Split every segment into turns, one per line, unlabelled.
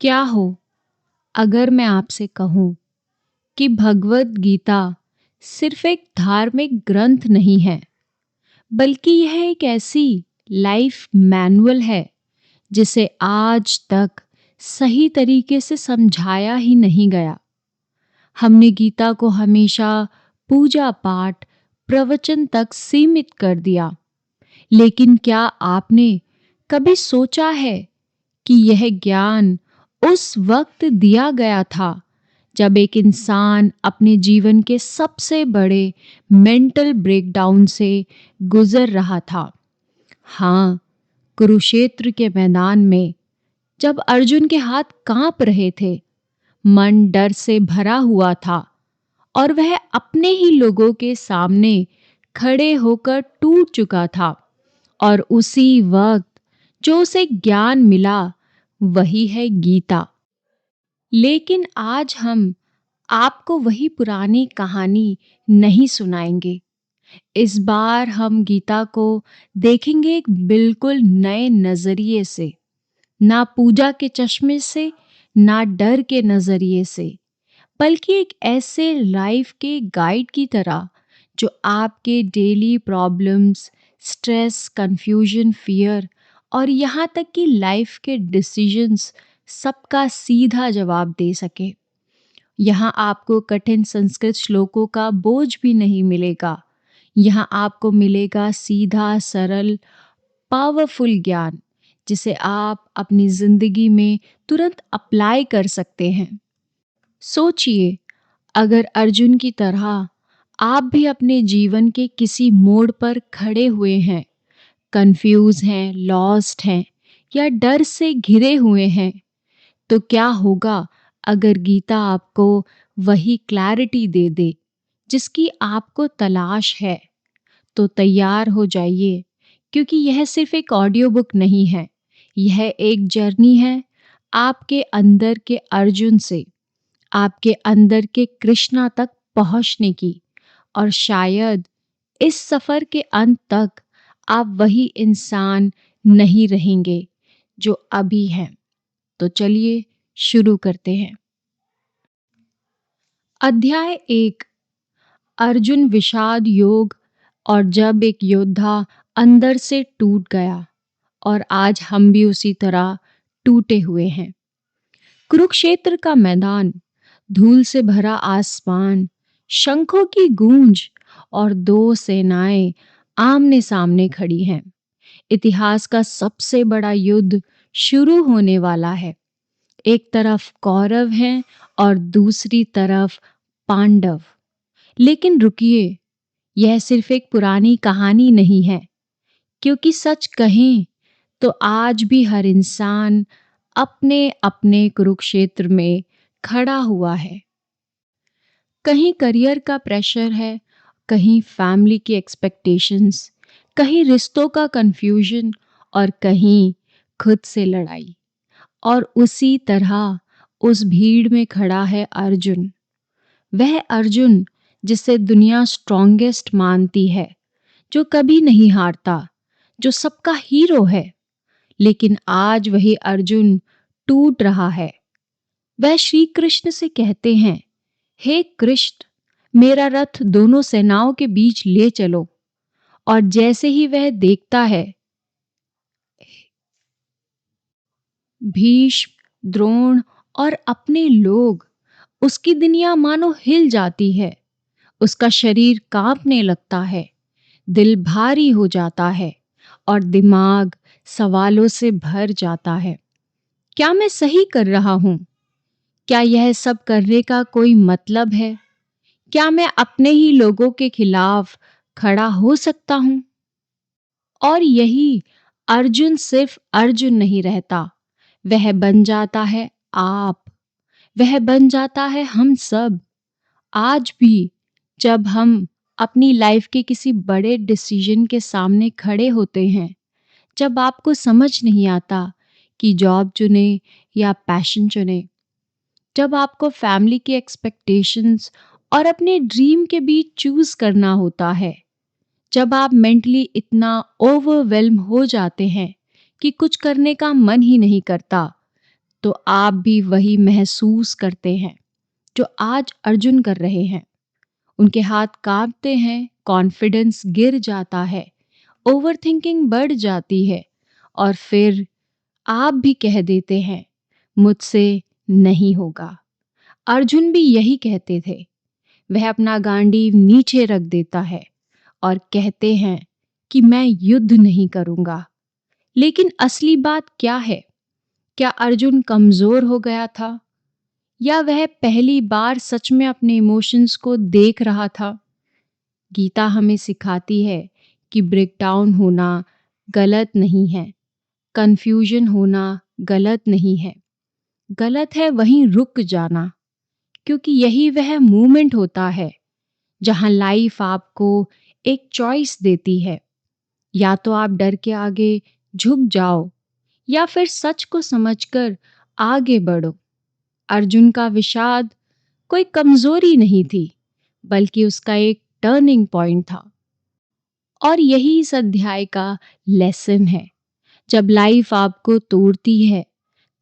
क्या हो अगर मैं आपसे कहूं कि भगवत गीता सिर्फ एक धार्मिक ग्रंथ नहीं है, बल्कि यह एक ऐसी लाइफ मैनुअल है जिसे आज तक सही तरीके से समझाया ही नहीं गया। हमने गीता को हमेशा पूजा पाठ, प्रवचन तक सीमित कर दिया, लेकिन क्या आपने कभी सोचा है कि यह ज्ञान उस वक्त दिया गया था जब एक इंसान अपने जीवन के सबसे बड़े मेंटल ब्रेकडाउन से गुजर रहा था। हाँ, कुरुक्षेत्र के मैदान में जब अर्जुन के हाथ कांप रहे थे, मन डर से भरा हुआ था और वह अपने ही लोगों के सामने खड़े होकर टूट चुका था। और उसी वक्त जो उसे ज्ञान मिला वही है गीता। लेकिन आज हम आपको वही पुरानी कहानी नहीं सुनाएंगे। इस बार हम गीता को देखेंगे एक बिल्कुल नए नजरिए से, ना पूजा के चश्मे से, ना डर के नजरिए से, बल्कि एक ऐसे लाइफ के गाइड की तरह जो आपके daily problems, stress, confusion, fear और यहाँ तक कि लाइफ के डिसीजंस सबका सीधा जवाब दे सके। यहाँ आपको कठिन संस्कृत श्लोकों का बोझ भी नहीं मिलेगा। यहाँ आपको मिलेगा सीधा, सरल, पावरफुल ज्ञान जिसे आप अपनी जिंदगी में तुरंत अप्लाई कर सकते हैं। सोचिए, अगर अर्जुन की तरह आप भी अपने जीवन के किसी मोड़ पर खड़े हुए हैं, कंफ्यूज हैं, लॉस्ट हैं या डर से घिरे हुए हैं, तो क्या होगा अगर गीता आपको वही क्लैरिटी दे दे जिसकी आपको तलाश है? तो तैयार हो जाइए, क्योंकि यह सिर्फ एक ऑडियो बुक नहीं है, यह एक जर्नी है आपके अंदर के अर्जुन से आपके अंदर के कृष्णा तक पहुंचने की। और शायद इस सफर के अंत तक आप वही इंसान नहीं रहेंगे जो अभी हैं। तो चलिए शुरू करते हैं। अध्याय 1, अर्जुन विषाद योग। और जब एक योद्धा अंदर से टूट गया, और आज हम भी उसी तरह टूटे हुए हैं। कुरुक्षेत्र का मैदान, धूल से भरा आसमान, शंखों की गूंज और दो सेनाएं आमने सामने खड़ी हैं। इतिहास का सबसे बड़ा युद्ध शुरू होने वाला है। एक तरफ कौरव हैं और दूसरी तरफ पांडव। लेकिन रुकिए, यह सिर्फ एक पुरानी कहानी नहीं है, क्योंकि सच कहें तो आज भी हर इंसान अपने अपने कुरुक्षेत्र में खड़ा हुआ है। कहीं करियर का प्रेशर है, कहीं फैमिली की एक्सपेक्टेशंस, कहीं रिश्तों का कंफ्यूजन और कहीं खुद से लड़ाई। और उसी तरह उस भीड़ में खड़ा है अर्जुन। वह अर्जुन जिसे दुनिया स्ट्रॉन्गेस्ट मानती है, जो कभी नहीं हारता, जो सबका हीरो है। लेकिन आज वही अर्जुन टूट रहा है। वह श्री कृष्ण से कहते हैं, हे कृष्ण, मेरा रथ दोनों सेनाओं के बीच ले चलो। और जैसे ही वह देखता है भीष्म, द्रोण और अपने लोग, उसकी दुनिया मानो हिल जाती है। उसका शरीर कांपने लगता है, दिल भारी हो जाता है और दिमाग सवालों से भर जाता है। क्या मैं सही कर रहा हूं? क्या यह सब करने का कोई मतलब है? क्या मैं अपने ही लोगों के खिलाफ खड़ा हो सकता हूं? और यही अर्जुन सिर्फ अर्जुन नहीं रहता, वह बन जाता है आप, वह बन जाता है हम सब। आज भी जब हम अपनी लाइफ के किसी बड़े डिसीजन के सामने खड़े होते हैं, जब आपको समझ नहीं आता कि जॉब चुने या पैशन चुने, जब आपको फैमिली की एक्सपेक्टेशंस और अपने ड्रीम के बीच चूज करना होता है, जब आप मेंटली इतना ओवरवेल्म हो जाते हैं कि कुछ करने का मन ही नहीं करता, तो आप भी वही महसूस करते हैं जो आज अर्जुन कर रहे हैं। उनके हाथ कांपते हैं, कॉन्फिडेंस गिर जाता है, ओवरथिंकिंग बढ़ जाती है और फिर आप भी कह देते हैं, मुझसे नहीं होगा। अर्जुन भी यही कहते थे। वह अपना गांडीव नीचे रख देता है और कहते हैं कि मैं युद्ध नहीं करूंगा। लेकिन असली बात क्या है? क्या अर्जुन कमजोर हो गया था या वह पहली बार सच में अपने इमोशंस को देख रहा था? गीता हमें सिखाती है कि ब्रेकडाउन होना गलत नहीं है, कंफ्यूजन होना गलत नहीं है। गलत है वहीं रुक जाना, क्योंकि यही वह मोमेंट होता है जहां लाइफ आपको एक चॉइस देती है। या तो आप डर के आगे झुक जाओ या फिर सच को समझकर आगे बढ़ो। अर्जुन का विषाद कोई कमजोरी नहीं थी, बल्कि उसका एक टर्निंग पॉइंट था। और यही इस अध्याय का लेसन है। जब लाइफ आपको तोड़ती है,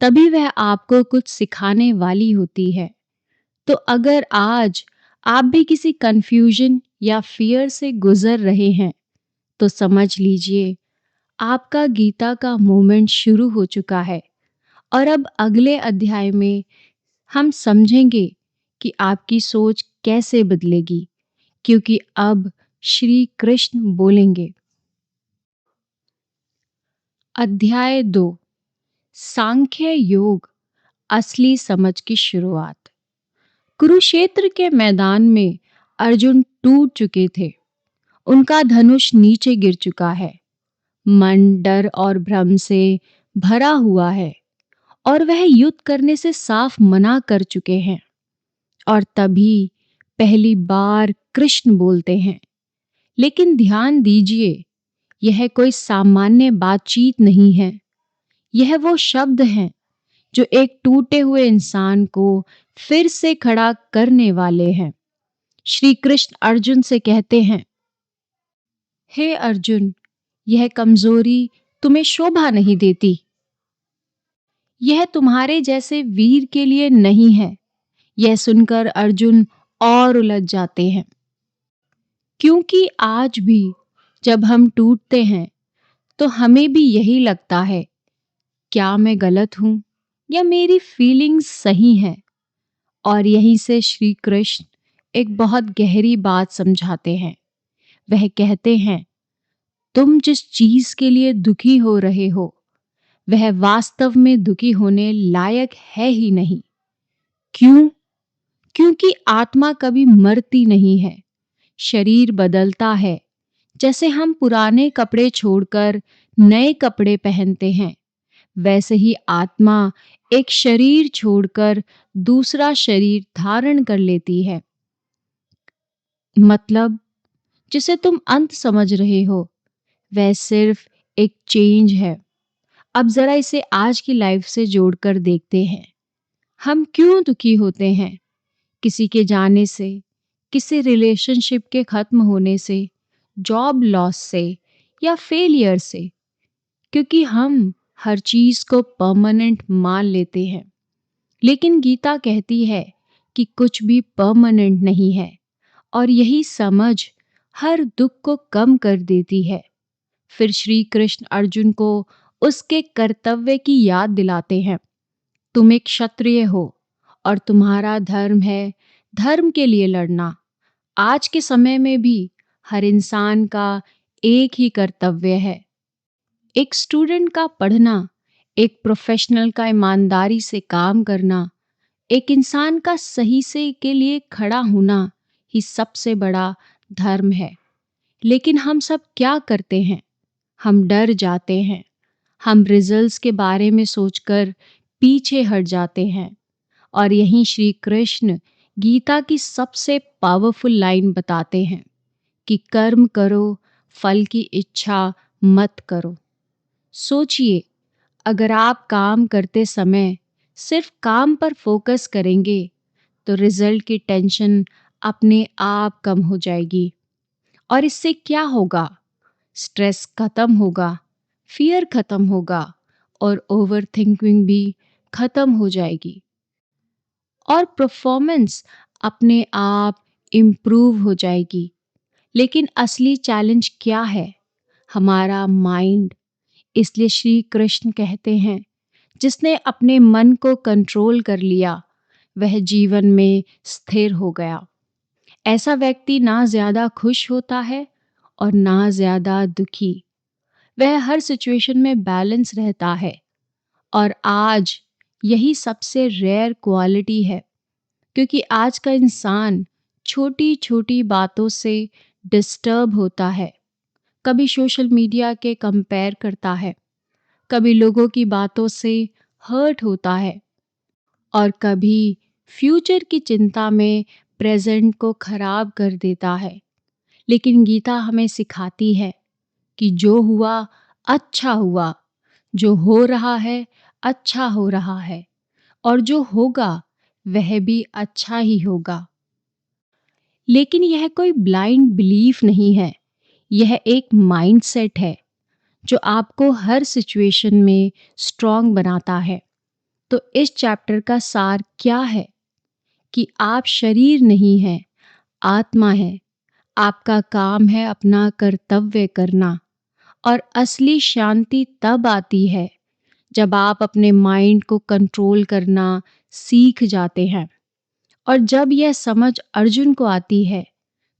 तभी वह आपको कुछ सिखाने वाली होती है। तो अगर आज आप भी किसी कंफ्यूजन या फियर से गुजर रहे हैं, तो समझ लीजिए आपका गीता का मोमेंट शुरू हो चुका है। और अब अगले अध्याय में हम समझेंगे कि आपकी सोच कैसे बदलेगी, क्योंकि अब श्री कृष्ण बोलेंगे। अध्याय 2, सांख्य योग, असली समझ की शुरुआत। कुरुक्षेत्र के मैदान में अर्जुन टूट चुके थे। उनका धनुष नीचे गिर चुका है। मन डर और भ्रम से भरा हुआ है और वह युद्ध करने से साफ मना कर चुके हैं। और तभी पहली बार कृष्ण बोलते हैं। लेकिन ध्यान दीजिए, यह कोई सामान्य बातचीत नहीं है। यह वो शब्द हैं जो एक टूटे हुए इंसान को फिर से खड़ा करने वाले हैं। श्री कृष्ण अर्जुन से कहते हैं, हे अर्जुन, यह कमजोरी तुम्हें शोभा नहीं देती। यह तुम्हारे जैसे वीर के लिए नहीं है। यह सुनकर अर्जुन और उलझ जाते हैं, क्योंकि आज भी जब हम टूटते हैं तो हमें भी यही लगता है, क्या मैं गलत हूं या मेरी फीलिंग्स सही हैं? और यहीं से श्री कृष्ण एक बहुत गहरी बात समझाते हैं। वह कहते हैं, तुम जिस चीज के लिए दुखी हो रहे हो, वह वास्तव में दुखी होने लायक है ही नहीं। क्यों? क्योंकि आत्मा कभी मरती नहीं है। शरीर बदलता है। जैसे हम पुराने कपड़े छोड़कर नए कपड़े पहनते हैं, वैसे ही आत्मा एक शरीर छोड़कर दूसरा शरीर धारण कर लेती है। मतलब, जिसे तुम अंत समझ रहे हो, वह सिर्फ एक चेंज है। अब जरा इसे आज की लाइफ से जोड़कर देखते हैं। हम क्यों दुखी होते हैं? किसी के जाने से, किसी रिलेशनशिप के खत्म होने से, जॉब लॉस से या फेलियर से, क्योंकि हम हर चीज को परमानेंट मान लेते हैं। लेकिन गीता कहती है कि कुछ भी परमानेंट नहीं है और यही समझ हर दुख को कम कर देती है। फिर श्री कृष्ण अर्जुन को उसके कर्तव्य की याद दिलाते हैं। तुम एक क्षत्रिय हो और तुम्हारा धर्म है धर्म के लिए लड़ना। आज के समय में भी हर इंसान का एक ही कर्तव्य है, एक स्टूडेंट का पढ़ना, एक प्रोफेशनल का ईमानदारी से काम करना, एक इंसान का सही से के लिए खड़ा होना ही सबसे बड़ा धर्म है। लेकिन हम सब क्या करते हैं? हम डर जाते हैं। हम रिजल्ट्स के बारे में सोचकर पीछे हट जाते हैं। और यहीं श्री कृष्ण गीता की सबसे पावरफुल लाइन बताते हैं कि कर्म करो, फल की इच्छा मत करो। सोचिए, अगर आप काम करते समय सिर्फ काम पर फोकस करेंगे, तो रिजल्ट की टेंशन अपने आप कम हो जाएगी। और इससे क्या होगा? स्ट्रेस खत्म होगा, फियर खत्म होगा और ओवर थिंकिंग भी खत्म हो जाएगी और परफॉर्मेंस अपने आप इम्प्रूव हो जाएगी। लेकिन असली चैलेंज क्या है? हमारा माइंड। इसलिए श्री कृष्ण कहते हैं, जिसने अपने मन को कंट्रोल कर लिया, वह जीवन में स्थिर हो गया। ऐसा व्यक्ति ना ज्यादा खुश होता है और ना ज्यादा दुखी। वह हर सिचुएशन में बैलेंस रहता है। और आज यही सबसे रेयर क्वालिटी है, क्योंकि आज का इंसान छोटी छोटी बातों से डिस्टर्ब होता है। कभी सोशल मीडिया के कंपेयर करता है, कभी लोगों की बातों से हर्ट होता है और कभी फ्यूचर की चिंता में प्रेजेंट को खराब कर देता है। लेकिन गीता हमें सिखाती है कि जो हुआ अच्छा हुआ, जो हो रहा है अच्छा हो रहा है, और जो होगा वह भी अच्छा ही होगा। लेकिन यह कोई ब्लाइंड बिलीफ नहीं है, यह एक माइंडसेट है जो आपको हर सिचुएशन में स्ट्रांग बनाता है। तो इस चैप्टर का सार क्या है कि आप शरीर नहीं हैं, आत्मा है। आपका काम है अपना कर्तव्य करना, और असली शांति तब आती है जब आप अपने माइंड को कंट्रोल करना सीख जाते हैं। और जब यह समझ अर्जुन को आती है,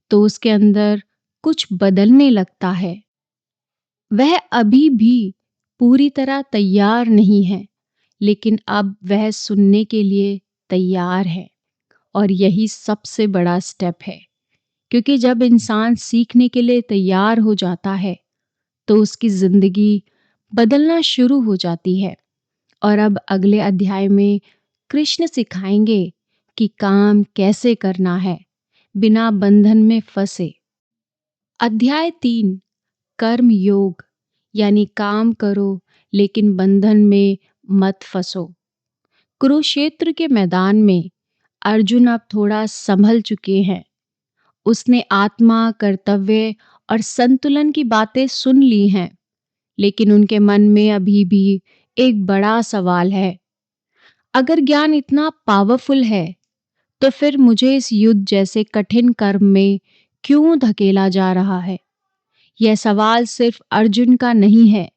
तो उसके अंदर कुछ बदलने लगता है। वह अभी भी पूरी तरह तैयार नहीं है, लेकिन अब वह सुनने के लिए तैयार है। और यही सबसे बड़ा स्टेप है, क्योंकि जब इंसान सीखने के लिए तैयार हो जाता है, तो उसकी जिंदगी बदलना शुरू हो जाती है। और अब अगले अध्याय में कृष्ण सिखाएंगे कि काम कैसे करना है बिना बंधन में फंसे। अध्याय 3, कर्म योग, यानी काम करो लेकिन बंधन में मत फंसो। कुरुक्षेत्र के मैदान में अर्जुन अब थोड़ा संभल चुके हैं। उसने आत्मा, कर्तव्य और संतुलन की बातें सुन ली हैं, लेकिन उनके मन में अभी भी एक बड़ा सवाल है। अगर ज्ञान इतना पावरफुल है, तो फिर मुझे इस युद्ध जैसे कठिन कर्म में क्यों धकेला जा रहा है? यह सवाल सिर्फ अर्जुन का नहीं है,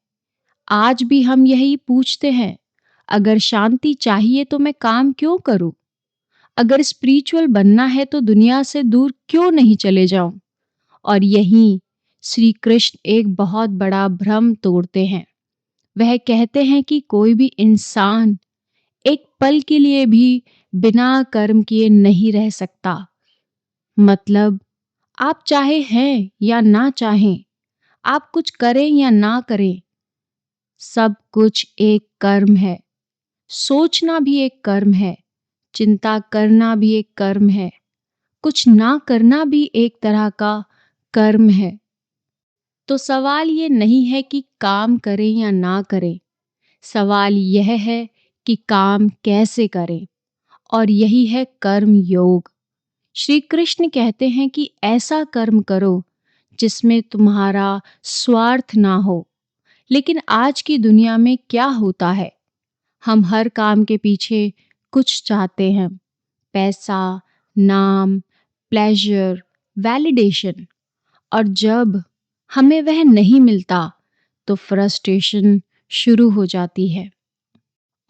आज भी हम यही पूछते हैं। अगर शांति चाहिए तो मैं काम क्यों करूं? अगर स्पिरिचुअल बनना है तो दुनिया से दूर क्यों नहीं चले जाऊं? और यहीं श्री कृष्ण एक बहुत बड़ा भ्रम तोड़ते हैं। वह कहते हैं कि कोई भी इंसान एक पल के लिए भी बिना कर्म किए नहीं रह सकता। मतलब, आप चाहे हैं या ना चाहें, आप कुछ करें या ना करें, सब कुछ एक कर्म है। सोचना भी एक कर्म है, चिंता करना भी एक कर्म है, कुछ ना करना भी एक तरह का कर्म है। तो सवाल ये नहीं है कि काम करें या ना करें, सवाल यह है कि काम कैसे करें। और यही है कर्म योग। श्री कृष्ण कहते हैं कि ऐसा कर्म करो जिसमें तुम्हारा स्वार्थ ना हो। लेकिन आज की दुनिया में क्या होता है? हम हर काम के पीछे कुछ चाहते हैं, पैसा, नाम, प्लेजर, वैलिडेशन। और जब हमें वह नहीं मिलता, तो फ्रस्ट्रेशन शुरू हो जाती है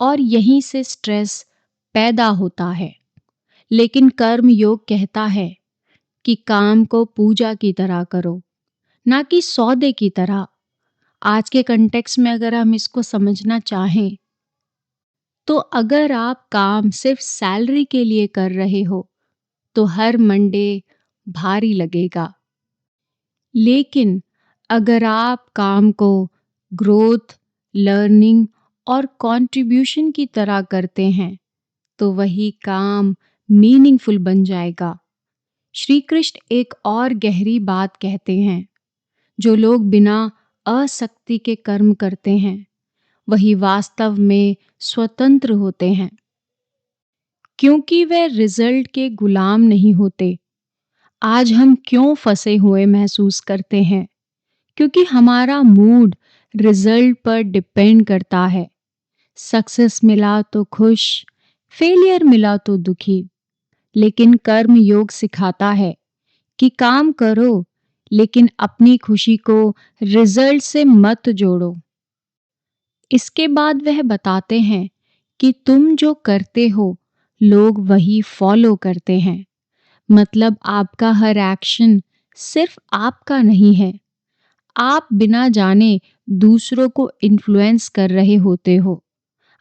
और यहीं से स्ट्रेस पैदा होता है। लेकिन कर्म योग कहता है कि काम को पूजा की तरह करो, ना कि सौदे की तरह। आज के कंटेक्स्ट में अगर हम इसको समझना चाहें, तो अगर आप काम सिर्फ सैलरी के लिए कर रहे हो, तो हर मंडे भारी लगेगा। लेकिन अगर आप काम को ग्रोथ, लर्निंग और कंट्रीब्यूशन की तरह करते हैं, तो वही काम मीनिंगफुल बन जाएगा। श्री कृष्ण एक और गहरी बात कहते हैं, जो लोग बिना आसक्ति के कर्म करते हैं, वही वास्तव में स्वतंत्र होते हैं, क्योंकि वे रिजल्ट के गुलाम नहीं होते। आज हम क्यों फंसे हुए महसूस करते हैं? क्योंकि हमारा मूड रिजल्ट पर डिपेंड करता है। सक्सेस मिला तो खुश, फेलियर मिला तो दुखी। लेकिन कर्म योग सिखाता है कि काम करो, लेकिन अपनी खुशी को रिजल्ट से मत जोड़ो। इसके बाद वह बताते हैं कि तुम जो करते हो, लोग वही फॉलो करते हैं। मतलब आपका हर एक्शन सिर्फ आपका नहीं है। आप बिना जाने दूसरों को इन्फ्लुएंस कर रहे होते हो।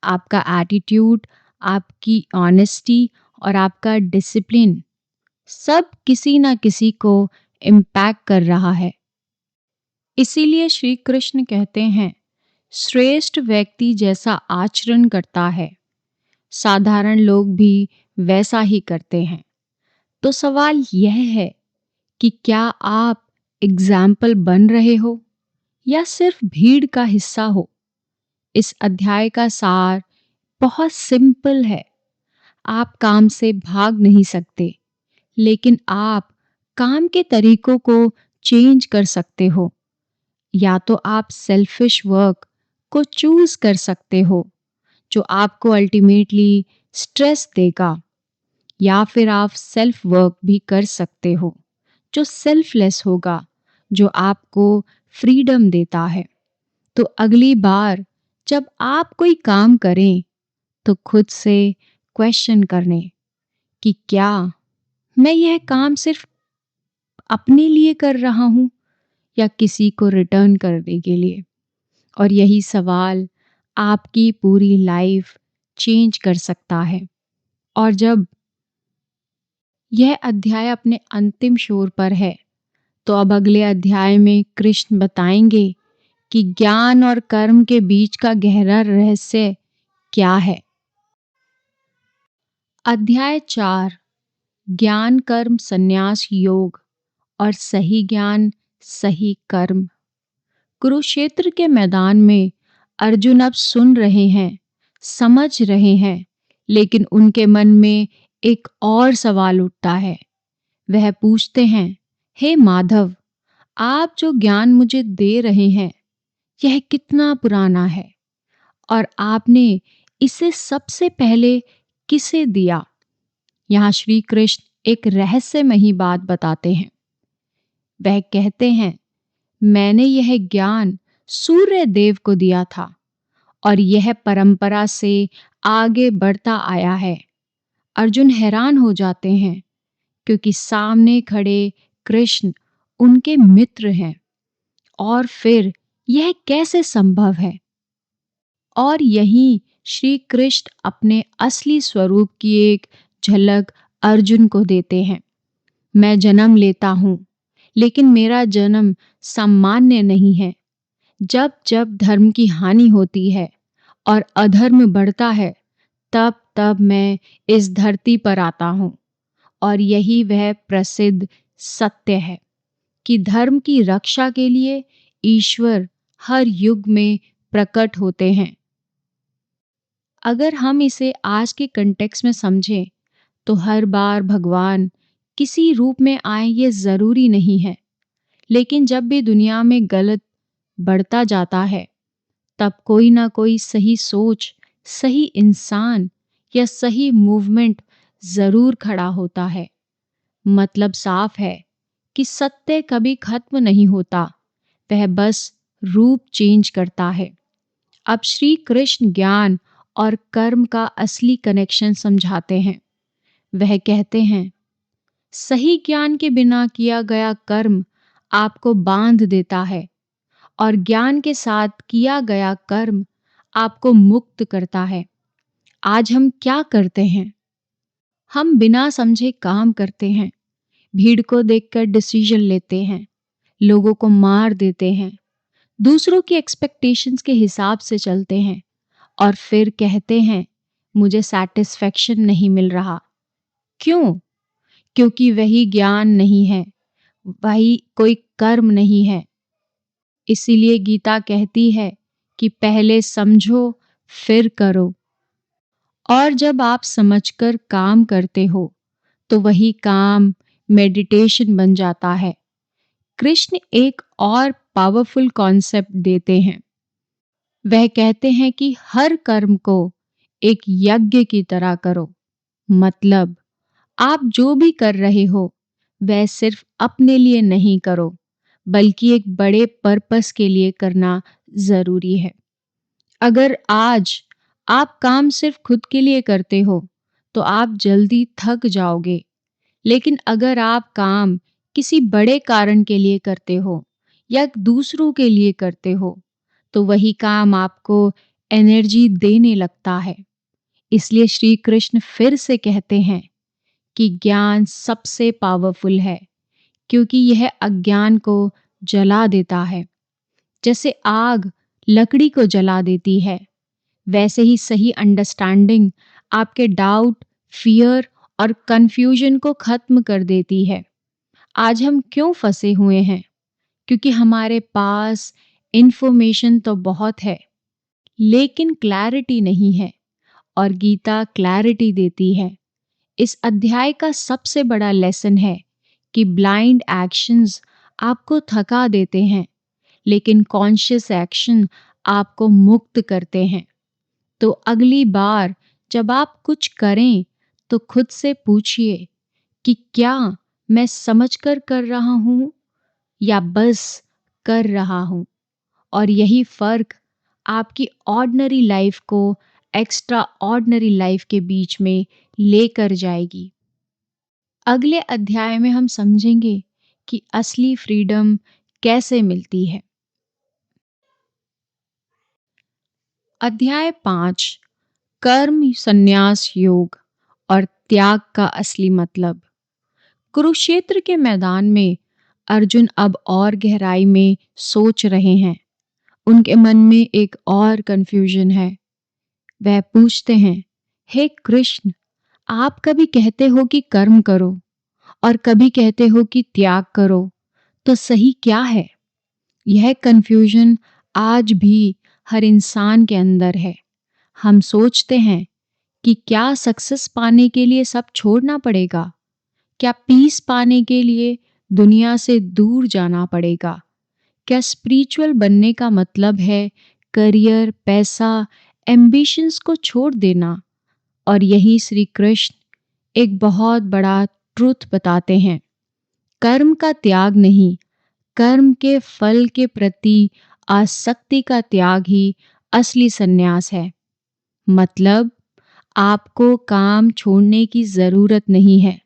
आपका एटीट्यूड, आपकी ऑनेस्टी और आपका डिसिप्लिन सब किसी ना किसी को इम्पैक्ट कर रहा है। इसीलिए श्री कृष्ण कहते हैं, श्रेष्ठ व्यक्ति जैसा आचरण करता है, साधारण लोग भी वैसा ही करते हैं। तो सवाल यह है कि क्या आप एग्जाम्पल बन रहे हो या सिर्फ भीड़ का हिस्सा हो? इस अध्याय का सार बहुत सिंपल है। आप काम से भाग नहीं सकते, लेकिन आप काम के तरीकों को चेंज कर सकते हो। या तो आप सेल्फिश वर्क को चूज कर सकते हो, जो आपको अल्टीमेटली स्ट्रेस देगा, या फिर आप सेल्फ वर्क भी कर सकते हो, जो सेल्फलेस होगा, जो आपको फ्रीडम देता है। तो अगली बार जब आप कोई काम करें, तो खुद से क्वेश्चन करने कि क्या मैं यह काम सिर्फ अपने लिए कर रहा हूँ या किसी को रिटर्न करने के लिए। और यही सवाल आपकी पूरी लाइफ चेंज कर सकता है। और जब यह अध्याय अपने अंतिम छोर पर है, तो अब अगले अध्याय में कृष्ण बताएंगे कि ज्ञान और कर्म के बीच का गहरा रहस्य क्या है। अध्याय 4, ज्ञान कर्म संन्यास योग और सही ज्ञान सही कर्म। कुरुक्षेत्र के मैदान में अर्जुन अब सुन रहे हैं, समझ रहे हैं, लेकिन उनके मन में एक और सवाल उठता है। वह पूछते हैं, हे माधव, आप जो ज्ञान मुझे दे रहे हैं, यह कितना पुराना है और आपने इसे सबसे पहले किसे दिया? यहाँ श्री कृष्ण एक रहस्यमयी बात बताते हैं। वह कहते हैं, मैंने यह ज्ञान सूर्य देव को दिया था और यह परंपरा से आगे बढ़ता आया है। अर्जुन हैरान हो जाते हैं, क्योंकि सामने खड़े कृष्ण उनके मित्र हैं। और फिर यह कैसे संभव है? और यहीं श्री कृष्ण अपने असली स्वरूप की एक झलक अर्जुन को देते हैं। मैं जन्म लेता हूँ, लेकिन मेरा जन्म सामान्य नहीं है। जब जब धर्म की हानि होती है और अधर्म बढ़ता है, तब तब मैं इस धरती पर आता हूँ। और यही वह प्रसिद्ध सत्य है कि धर्म की रक्षा के लिए ईश्वर हर युग में प्रकट होते हैं। अगर हम इसे आज के कंटेक्स्ट में समझें, तो हर बार भगवान किसी रूप में आए ये जरूरी नहीं है। लेकिन जब भी दुनिया में गलत बढ़ता जाता है, तब कोई ना कोई सही सोच, सही इंसान या सही मूवमेंट जरूर खड़ा होता है। मतलब साफ है कि सत्य कभी खत्म नहीं होता, वह बस रूप चेंज करता है। अब श्री कृष्ण ज्ञान और कर्म का असली कनेक्शन समझाते हैं। वह कहते हैं, सही ज्ञान के बिना किया गया कर्म आपको बांध देता है और ज्ञान के साथ किया गया कर्म आपको मुक्त करता है। आज हम क्या करते हैं? हम बिना समझे काम करते हैं, भीड़ को देखकर डिसीजन लेते हैं, लोगों को मार देते हैं, दूसरों की एक्सपेक्टेशंस के हिसाब से चलते हैं और फिर कहते हैं, मुझे सैटिस्फैक्शन नहीं मिल रहा। क्यों? क्योंकि वही ज्ञान नहीं है, वही कोई कर्म नहीं है। इसीलिए गीता कहती है कि पहले समझो फिर करो। और जब आप समझकर काम करते हो, तो वही काम मेडिटेशन बन जाता है। कृष्ण एक और पावरफुल कॉन्सेप्ट देते हैं। वह कहते हैं कि हर कर्म को एक यज्ञ की तरह करो। मतलब आप जो भी कर रहे हो वह सिर्फ अपने लिए नहीं करो, बल्कि एक बड़े पर्पस के लिए करना ज़रूरी है। अगर आज आप काम सिर्फ खुद के लिए करते हो, तो आप जल्दी थक जाओगे। लेकिन अगर आप काम किसी बड़े कारण के लिए करते हो या दूसरों के लिए करते हो, तो वही काम आपको एनर्जी देने लगता है। इसलिए श्री कृष्ण फिर से कहते हैं कि ज्ञान सबसे पावरफुल है, क्योंकि यह अज्ञान को जला देता है। जैसे आग लकड़ी को जला देती है, वैसे ही सही अंडरस्टैंडिंग आपके डाउट, फियर और कंफ्यूजन को खत्म कर देती है। आज हम क्यों फंसे हुए हैं? क्योंकि हमारे पास इंफॉर्मेशन तो बहुत है, लेकिन क्लैरिटी नहीं है, और गीता क्लैरिटी देती है। इस अध्याय का सबसे बड़ा लेसन है कि ब्लाइंड एक्शंस आपको थका देते हैं, लेकिन कॉन्शियस एक्शन आपको मुक्त करते हैं। तो अगली बार जब आप कुछ करें, तो खुद से पूछिए कि क्या मैं समझकर कर रहा हूँ या बस कर रहा हूँ। और यही फर्क आपकी ऑर्डिनरी लाइफ को एक्स्ट्रा ऑर्डिनरी लाइफ के बीच में लेकर जाएगी। अगले अध्याय में हम समझेंगे कि असली फ्रीडम कैसे मिलती है। अध्याय 5, कर्म संन्यास योग और त्याग का असली मतलब। कुरुक्षेत्र के मैदान में अर्जुन अब और गहराई में सोच रहे हैं। उनके मन में एक और कंफ्यूजन है। वह पूछते हैं, हे कृष्ण, आप कभी कहते हो कि कर्म करो और कभी कहते हो कि त्याग करो, तो सही क्या है? यह कंफ्यूजन आज भी हर इंसान के अंदर है। हम सोचते हैं कि क्या सक्सेस पाने के लिए सब छोड़ना पड़ेगा? क्या पीस पाने के लिए दुनिया से दूर जाना पड़ेगा? क्या स्पिरिचुअल बनने का मतलब है करियर, पैसा, एम्बिशंस को छोड़ देना? और यही श्री कृष्ण एक बहुत बड़ा ट्रूथ बताते हैं। कर्म का त्याग नहीं, कर्म के फल के प्रति आसक्ति का त्याग ही असली संन्यास है। मतलब आपको काम छोड़ने की जरूरत नहीं है।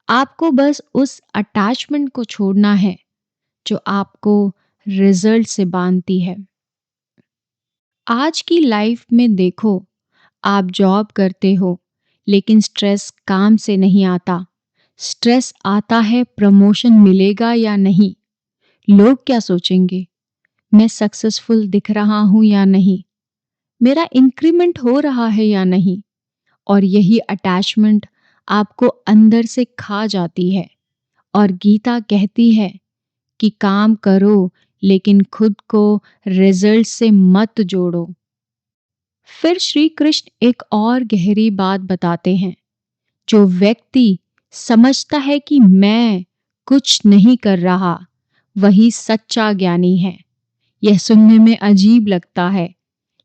आपको बस उस अटैचमेंट को छोड़ना है जो आपको रिजल्ट से बांधती है। आज की लाइफ में देखो, आप जॉब करते हो, लेकिन स्ट्रेस काम से नहीं आता। स्ट्रेस आता है प्रमोशन मिलेगा या नहीं, लोग क्या सोचेंगे, मैं सक्सेसफुल दिख रहा हूं या नहीं, मेरा इंक्रीमेंट हो रहा है या नहीं। और यही अटैचमेंट आपको अंदर से खा जाती है। और गीता कहती है कि काम करो, लेकिन खुद को रिजल्ट से मत जोड़ो। फिर श्री कृष्ण एक और गहरी बात बताते हैं। जो व्यक्ति समझता है कि मैं कुछ नहीं कर रहा, वही सच्चा ज्ञानी है। यह सुनने में अजीब लगता है,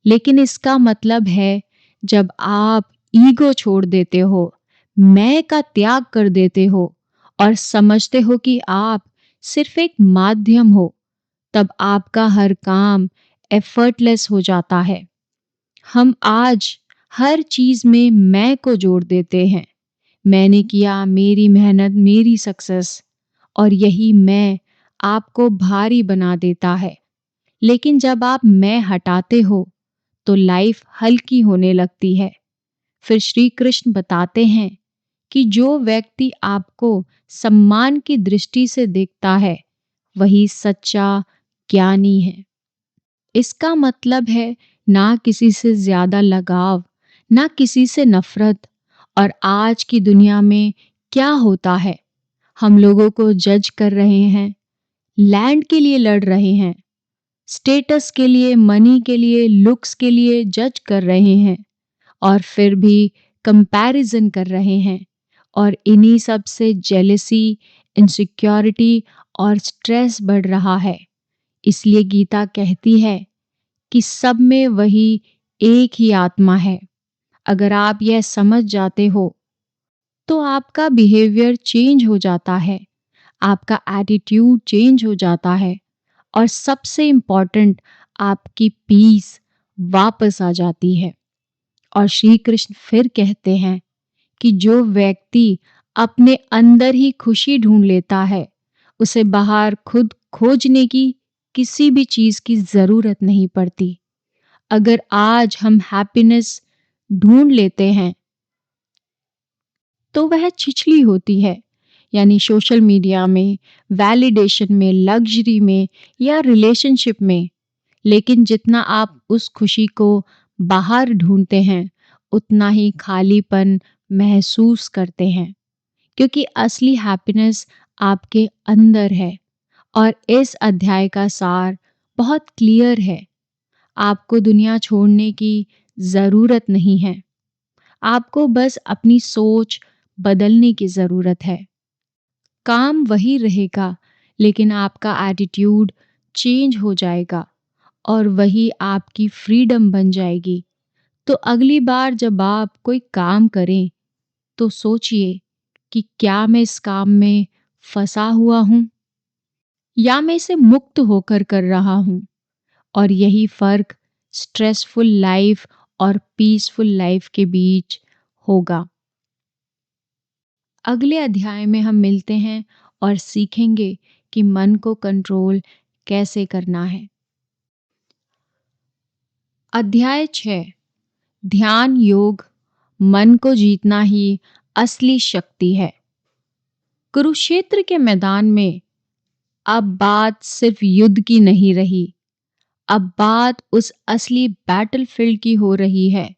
लेकिन इसका मतलब है जब आप ईगो छोड़ देते हो, मैं का त्याग कर देते हो और समझते हो कि आप सिर्फ एक माध्यम हो, तब आपका हर काम एफर्टलेस हो जाता है। हम आज हर चीज में मैं को जोड़ देते हैं। मैंने किया, मेरी मेहनत, मेरी सक्सेस, और यही मैं आपको भारी बना देता है। लेकिन जब आप मैं हटाते हो, तो लाइफ हल्की होने लगती है। फिर श्री कृष्ण बताते हैं कि जो व्यक्ति आपको सम्मान की दृष्टि से देखता है, वही सच्चा ज्ञानी है। इसका मतलब है ना किसी से ज्यादा लगाव, ना किसी से नफरत। और आज की दुनिया में क्या होता है, हम लोगों को जज कर रहे हैं, लैंड के लिए लड़ रहे हैं, स्टेटस के लिए, मनी के लिए, लुक्स के लिए जज कर रहे हैं, और फिर भी कंपैरिजन कर रहे हैं। और इन्हीं सब से जेलसी, इनसिक्योरिटी और स्ट्रेस बढ़ रहा है। इसलिए गीता कहती है कि सब में वही एक ही आत्मा है। अगर आप यह समझ जाते हो तो आपका बिहेवियर चेंज हो जाता है, आपका एटीट्यूड चेंज हो जाता है और सबसे इम्पॉर्टेंट आपकी पीस वापस आ जाती है। और श्री कृष्ण फिर कहते हैं कि जो व्यक्ति अपने अंदर ही खुशी ढूंढ लेता है, उसे बाहर खुद खोजने की किसी भी चीज की जरूरत नहीं पड़ती। अगर आज हम हैप्पीनेस ढूंढ लेते हैं तो वह छिछली होती है, यानी सोशल मीडिया में, वैलिडेशन में, लग्जरी में या रिलेशनशिप में। लेकिन जितना आप उस खुशी को बाहर ढूंढते हैं, उतना ही खालीपन महसूस करते हैं, क्योंकि असली हैप्पीनेस आपके अंदर है। और इस अध्याय का सार बहुत क्लियर है। आपको दुनिया छोड़ने की ज़रूरत नहीं है, आपको बस अपनी सोच बदलने की ज़रूरत है। काम वही रहेगा, लेकिन आपका एटीट्यूड चेंज हो जाएगा और वही आपकी फ्रीडम बन जाएगी। तो अगली बार जब आप कोई काम करें तो सोचिए कि क्या मैं इस काम में फंसा हुआ हूँ या मैं इसे मुक्त होकर कर रहा हूँ। और यही फर्क स्ट्रेसफुल लाइफ और पीसफुल लाइफ के बीच होगा। अगले अध्याय में हम मिलते हैं और सीखेंगे कि मन को कंट्रोल कैसे करना है। अध्याय 6, ध्यान योग, मन को जीतना ही असली शक्ति है। कुरुक्षेत्र के मैदान में अब बात सिर्फ युद्ध की नहीं रही, अब बात उस असली बैटलफील्ड की हो रही है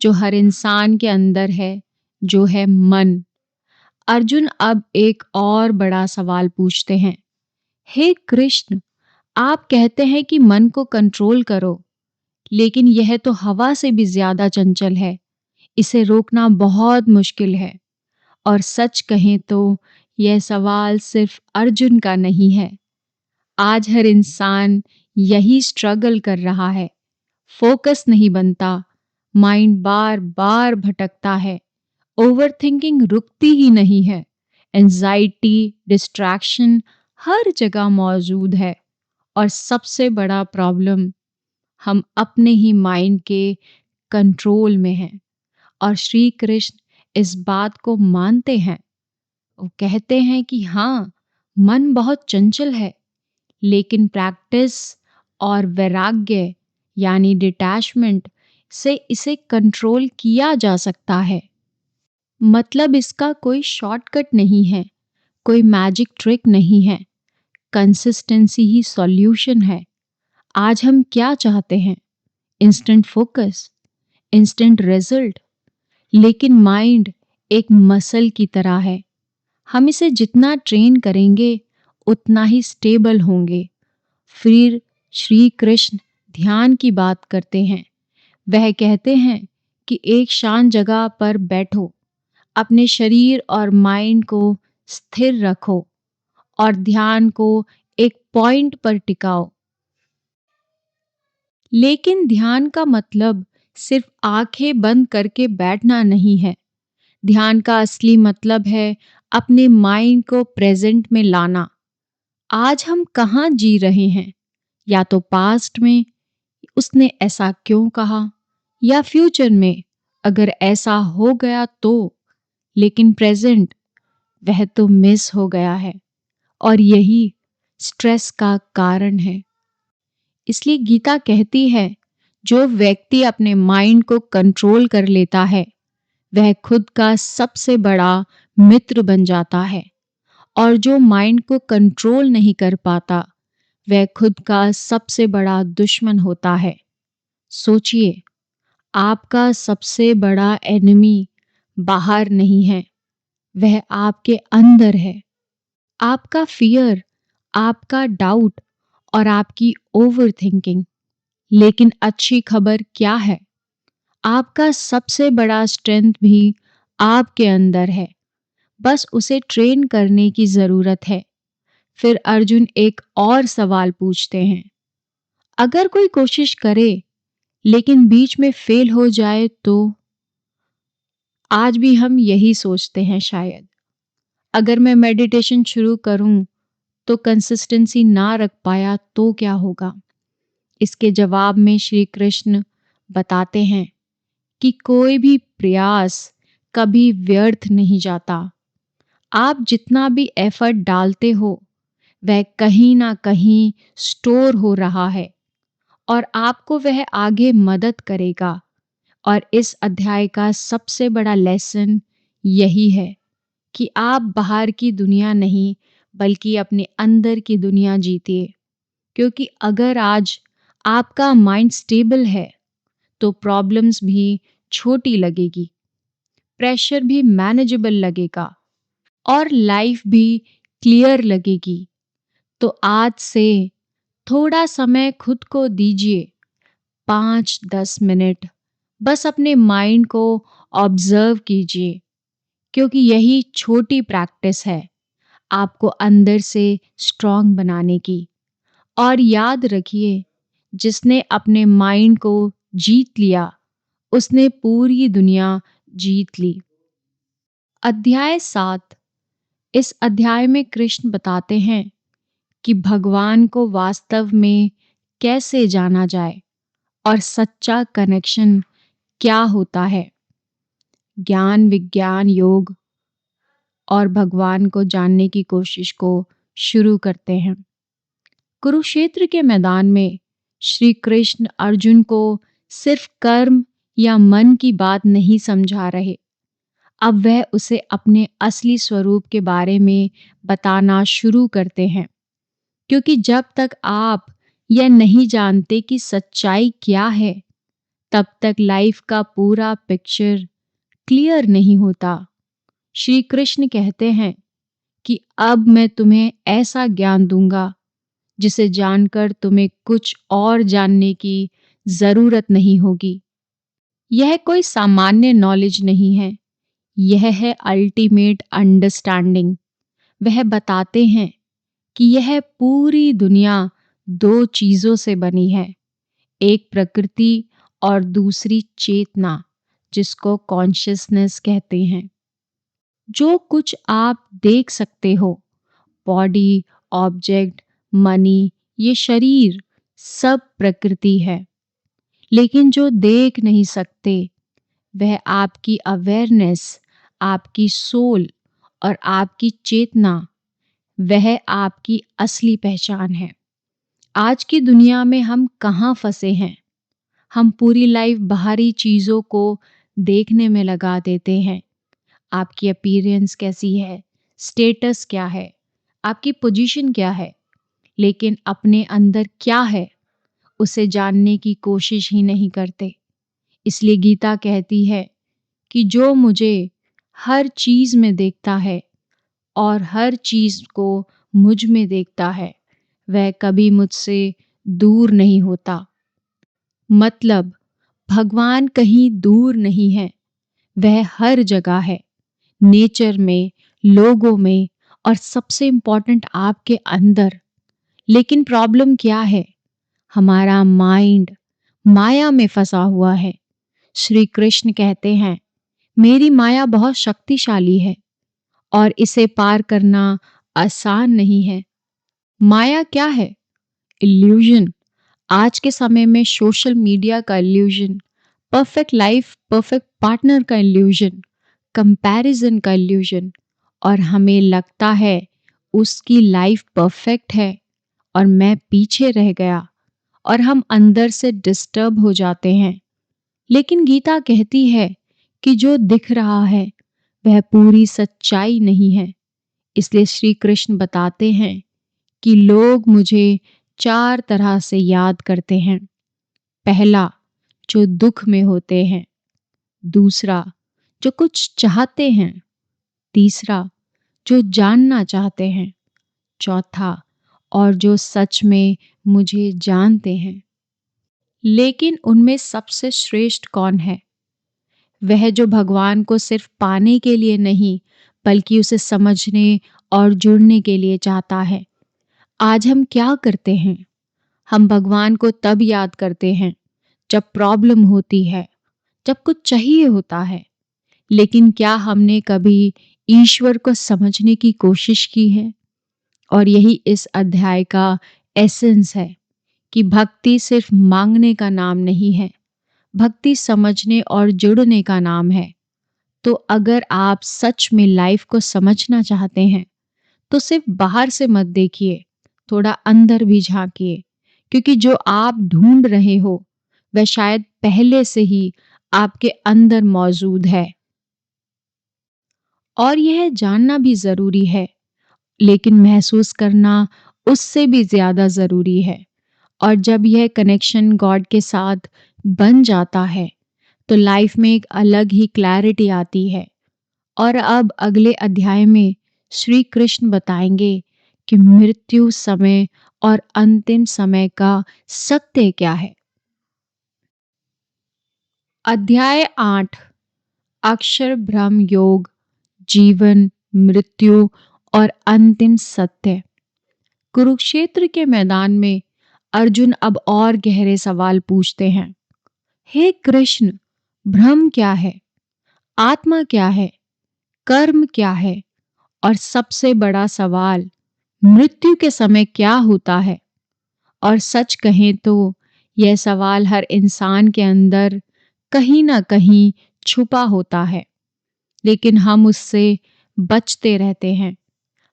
जो हर इंसान के अंदर है, जो है मन। अर्जुन अब एक और बड़ा सवाल पूछते हैं, हे कृष्ण, आप कहते हैं कि मन को कंट्रोल करो, लेकिन यह तो हवा से भी ज्यादा चंचल है, इसे रोकना बहुत मुश्किल है। और सच कहें तो यह सवाल सिर्फ अर्जुन का नहीं है, आज हर इंसान यही स्ट्रगल कर रहा है। फोकस नहीं बनता, माइंड बार बार भटकता है, ओवरथिंकिंग रुकती ही नहीं है, एंजाइटी, डिस्ट्रैक्शन हर जगह मौजूद है। और सबसे बड़ा प्रॉब्लम, हम अपने ही माइंड के कंट्रोल में हैं। और श्री कृष्ण इस बात को मानते हैं। वो कहते हैं कि हाँ, मन बहुत चंचल है, लेकिन प्रैक्टिस और वैराग्य यानी डिटैचमेंट से इसे कंट्रोल किया जा सकता है। मतलब इसका कोई शॉर्टकट नहीं है, कोई मैजिक ट्रिक नहीं है, कंसिस्टेंसी ही सॉल्यूशन है। आज हम क्या चाहते हैं? Instant focus, instant result. लेकिन माइंड एक मसल की तरह है, हम इसे जितना ट्रेन करेंगे उतना ही स्टेबल होंगे। फिर श्री कृष्ण ध्यान की बात करते हैं। वह कहते हैं कि एक शांत जगह पर बैठो, अपने शरीर और माइंड को स्थिर रखो और ध्यान को एक पॉइंट पर टिकाओ। लेकिन ध्यान का मतलब सिर्फ आंखें बंद करके बैठना नहीं है। ध्यान का असली मतलब है अपने माइंड को प्रेजेंट में लाना। आज हम कहाँ जी रहे हैं? या तो पास्ट में, उसने ऐसा क्यों कहा, या फ्यूचर में, अगर ऐसा हो गया तो। लेकिन प्रेजेंट, वह तो मिस हो गया है और यही स्ट्रेस का कारण है। इसलिए गीता कहती है, जो व्यक्ति अपने माइंड को कंट्रोल कर लेता है, वह खुद का सबसे बड़ा मित्र बन जाता है। और जो माइंड को कंट्रोल नहीं कर पाता, वह खुद का सबसे बड़ा दुश्मन होता है। सोचिए, आपका सबसे बड़ा एनिमी बाहर नहीं है, वह आपके अंदर है। आपका फियर, आपका डाउट और आपकी ओवर थिंकिंग। लेकिन अच्छी खबर क्या है? आपका सबसे बड़ा स्ट्रेंथ भी आपके अंदर है, बस उसे ट्रेन करने की जरूरत है। फिर अर्जुन एक और सवाल पूछते हैं, अगर कोई कोशिश करे लेकिन बीच में फेल हो जाए तो आज भी हम यही सोचते हैं शायद। अगर मैं मेडिटेशन शुरू करूं तो कंसिस्टेंसी ना रख पाया तो क्या होगा? इसके जवाब में श्री कृष्ण बताते हैं कि कोई भी प्रयास कभी व्यर्थ नहीं जाता। आप जितना भी एफर्ट डालते हो वह कहीं ना कहीं स्टोर हो रहा है और आपको वह आगे मदद करेगा। और इस अध्याय का सबसे बड़ा लेसन यही है कि आप बाहर की दुनिया नहीं बल्कि अपने अंदर की दुनिया जीतिए। क्योंकि अगर आज आपका माइंड स्टेबल है तो प्रॉब्लम्स भी छोटी लगेगी, प्रेशर भी मैनेजेबल लगेगा और लाइफ भी क्लियर लगेगी। तो आज से थोड़ा समय खुद को दीजिए, 5-10 मिनट बस अपने माइंड को ऑब्जर्व कीजिए, क्योंकि यही छोटी प्रैक्टिस है आपको अंदर से स्ट्रांग बनाने की। और याद रखिए, जिसने अपने माइंड को जीत लिया उसने पूरी दुनिया जीत ली। अध्याय 7। इस अध्याय में कृष्ण बताते हैं कि भगवान को वास्तव में कैसे जाना जाए और सच्चा कनेक्शन क्या होता है। ज्ञान, विज्ञान, योग और भगवान को जानने की कोशिश को शुरू करते हैं। कुरुक्षेत्र के मैदान में श्री कृष्ण अर्जुन को सिर्फ कर्म या मन की बात नहीं समझा रहे। अब वह उसे अपने असली स्वरूप के बारे में बताना शुरू करते हैं। क्योंकि जब तक आप यह नहीं जानते कि सच्चाई क्या है, तब तक लाइफ का पूरा पिक्चर क्लियर नहीं होता। श्री कृष्ण कहते हैं कि अब मैं तुम्हें ऐसा ज्ञान दूंगा जिसे जानकर तुम्हें कुछ और जानने की जरूरत नहीं होगी। यह कोई सामान्य नॉलेज नहीं है, यह है अल्टीमेट अंडरस्टैंडिंग। वह बताते हैं कि यह पूरी दुनिया दो चीजों से बनी है, एक प्रकृति और दूसरी चेतना, जिसको कॉन्शियसनेस कहते हैं। जो कुछ आप देख सकते हो, बॉडी, ऑब्जेक्ट, मनी, ये शरीर, सब प्रकृति है। लेकिन जो देख नहीं सकते वह आपकी अवेयरनेस, आपकी सोल और आपकी चेतना, वह आपकी असली पहचान है। आज की दुनिया में हम कहाँ फंसे हैं? हम पूरी लाइफ बाहरी चीज़ों को देखने में लगा देते हैं। आपकी अपीयरेंस कैसी है, स्टेटस क्या है, आपकी पोजीशन क्या है, लेकिन अपने अंदर क्या है उसे जानने की कोशिश ही नहीं करते। इसलिए गीता कहती है कि जो मुझे हर चीज में देखता है और हर चीज को मुझ में देखता है वह कभी मुझसे दूर नहीं होता। मतलब भगवान कहीं दूर नहीं है, वह हर जगह है, नेचर में, लोगों में और सबसे इम्पोर्टेंट आपके अंदर। लेकिन प्रॉब्लम क्या है? हमारा माइंड माया में फंसा हुआ है। श्री कृष्ण कहते हैं, मेरी माया बहुत शक्तिशाली है और इसे पार करना आसान नहीं है। माया क्या है? इल्यूजन। आज के समय में सोशल मीडिया का illusion, perfect life, perfect partner का इल्यूजन, कंपैरिजन का इल्यूजन। और हमें लगता है उसकी लाइफ परफेक्ट है और मैं पीछे रह गया, और हम अंदर से डिस्टर्ब हो जाते हैं। लेकिन गीता कहती है कि जो दिख रहा है वह पूरी सच्चाई नहीं है। इसलिए श्री कृष्ण बताते हैं कि लोग मुझे 4 तरह से याद करते हैं। पहला, जो दुख में होते हैं। दूसरा, जो कुछ चाहते हैं। तीसरा, जो जानना चाहते हैं। चौथा, और जो सच में मुझे जानते हैं। लेकिन उनमें सबसे श्रेष्ठ कौन है? वह जो भगवान को सिर्फ पाने के लिए नहीं बल्कि उसे समझने और जुड़ने के लिए चाहता है। आज हम क्या करते हैं? हम भगवान को तब याद करते हैं जब प्रॉब्लम होती है, जब कुछ चाहिए होता है। लेकिन क्या हमने कभी ईश्वर को समझने की कोशिश की है? और यही इस अध्याय का एसेंस है कि भक्ति सिर्फ मांगने का नाम नहीं है, भक्ति समझने और जुड़ने का नाम है। तो अगर आप सच में लाइफ को समझना चाहते हैं, तो सिर्फ बाहर से मत देखिए, थोड़ा अंदर भी झांकिए, क्योंकि जो आप ढूंढ रहे हो वह शायद पहले से ही आपके अंदर मौजूद है। और यह जानना भी जरूरी है, लेकिन महसूस करना उससे भी ज्यादा जरूरी है। और जब यह कनेक्शन गॉड के साथ बन जाता है, तो लाइफ में एक अलग ही क्लैरिटी आती है। और अब अगले अध्याय में श्री कृष्ण बताएंगे कि मृत्यु, समय और अंतिम समय का सत्य क्या है। अध्याय 8, अक्षर ब्रह्म योग, जीवन, मृत्यु और अंतिम सत्य। कुरुक्षेत्र के मैदान में अर्जुन अब और गहरे सवाल पूछते हैं। हे कृष्ण, ब्रह्म क्या है? आत्मा क्या है? कर्म क्या है? और सबसे बड़ा सवाल, मृत्यु के समय क्या होता है? और सच कहें तो यह सवाल हर इंसान के अंदर कहीं ना कहीं छुपा होता है, लेकिन हम उससे बचते रहते हैं।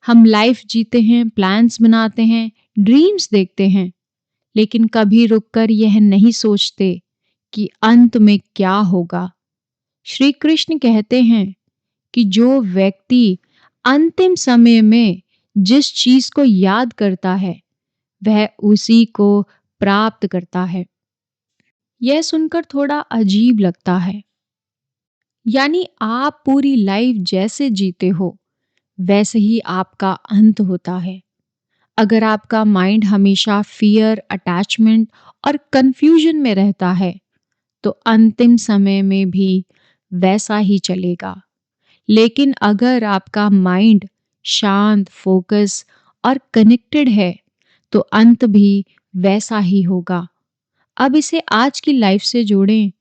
हम लाइफ जीते हैं, प्लान्स बनाते हैं, ड्रीम्स देखते हैं, लेकिन कभी रुककर यह नहीं सोचते कि अंत में क्या होगा। श्री कृष्ण कहते हैं कि जो व्यक्ति अंतिम समय में जिस चीज को याद करता है, वह उसी को प्राप्त करता है। यह सुनकर थोड़ा अजीब लगता है। यानी आप पूरी लाइफ जैसे जीते हो, वैसे ही आपका अंत होता है। अगर आपका माइंड हमेशा फियर, अटैचमेंट और कंफ्यूजन में रहता है, तो अंतिम समय में भी वैसा ही चलेगा। लेकिन अगर आपका माइंड शांत, फोकस और कनेक्टेड है, तो अंत भी वैसा ही होगा। अब इसे आज की लाइफ से जोड़ें,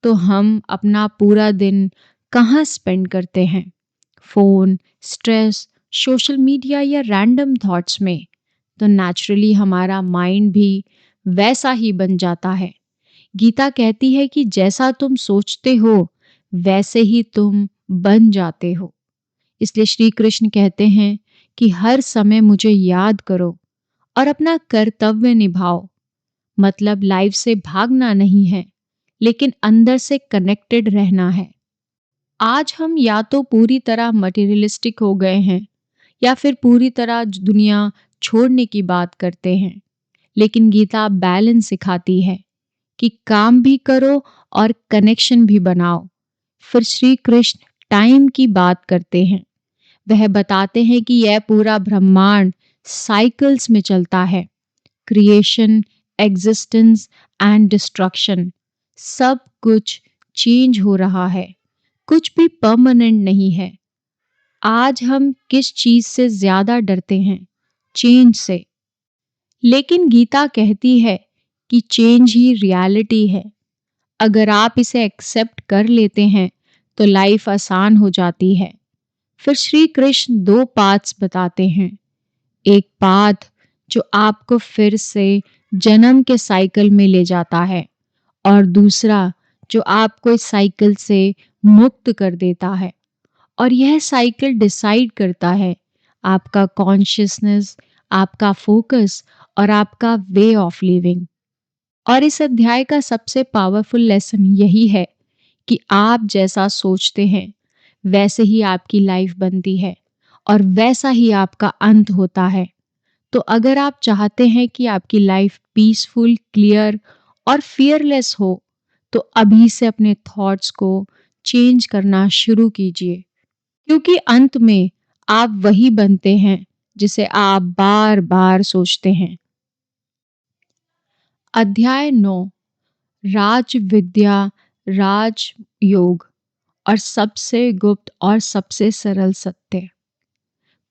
तो हम अपना पूरा दिन कहाँ स्पेंड करते हैं? फोन, स्ट्रेस, सोशल मीडिया या रैंडम थॉट्स में। तो नेचुरली हमारा माइंड भी वैसा ही बन जाता है। गीता कहती है कि जैसा तुम सोचते हो, वैसे ही तुम बन जाते हो। इसलिए श्री कृष्ण कहते हैं कि हर समय मुझे याद करो और अपना कर्तव्य निभाओ। मतलब लाइफ से भागना नहीं है, लेकिन अंदर से कनेक्टेड रहना है। आज हम या तो पूरी तरह मटेरियलिस्टिक हो गए हैं, या फिर पूरी तरह दुनिया छोड़ने की बात करते हैं। लेकिन गीता बैलेंस सिखाती है कि काम भी करो और कनेक्शन भी बनाओ। फिर श्री कृष्ण टाइम की बात करते हैं। वह बताते हैं कि यह पूरा ब्रह्मांड साइकिल्स में चलता है। क्रिएशन, एग्जिस्टेंस एंड डिस्ट्रक्शन, सब कुछ चेंज हो रहा है। कुछ भी परमानेंट नहीं है। आज हम किस चीज से ज्यादा डरते हैं? चेंज से। लेकिन गीता कहती है कि चेंज ही रियलिटी है। अगर आप इसे एक्सेप्ट कर लेते हैं, तो लाइफ आसान हो जाती है। फिर श्री कृष्ण दो पाथ्स बताते हैं। एक पाथ जो आपको फिर से जन्म के साइकिल में ले जाता है, और दूसरा जो आपको इस साइकिल से मुक्त कर देता है। और यह साइकिल डिसाइड करता है आपका कॉन्शियसनेस, आपका फोकस और आपका वे ऑफ लिविंग। और इस अध्याय का सबसे पावरफुल लेसन यही है कि आप जैसा सोचते हैं, वैसे ही आपकी लाइफ बनती है और वैसा ही आपका अंत होता है। तो अगर आप चाहते हैं कि आपकी लाइफ पीसफुल, क्लियर और फियरलेस हो, तो अभी से अपने थॉट्स को चेंज करना शुरू कीजिए, क्योंकि अंत में आप वही बनते हैं जिसे आप बार बार सोचते हैं। अध्याय 9, राज विद्या, राज योग और सबसे गुप्त और सबसे सरल सत्य।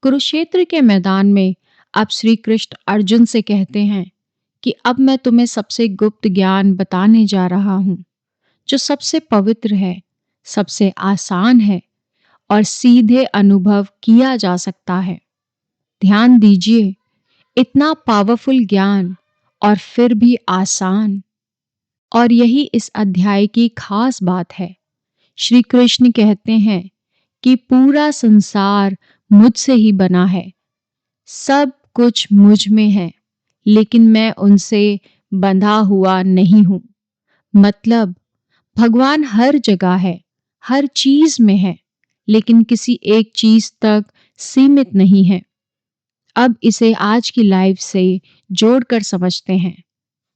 कुरुक्षेत्र के मैदान में अब श्री कृष्ण अर्जुन से कहते हैं कि अब मैं तुम्हें सबसे गुप्त ज्ञान बताने जा रहा हूँ, जो सबसे पवित्र है, सबसे आसान है और सीधे अनुभव किया जा सकता है। ध्यान दीजिए, इतना पावरफुल ज्ञान और फिर भी आसान। और यही इस अध्याय की खास बात है। श्री कृष्ण कहते हैं कि पूरा संसार मुझसे ही बना है, सब कुछ मुझ में है, लेकिन मैं उनसे बंधा हुआ नहीं हूँ। मतलब भगवान हर जगह है, हर चीज में है, लेकिन किसी एक चीज तक सीमित नहीं है। अब इसे आज की लाइफ से जोड़कर समझते हैं।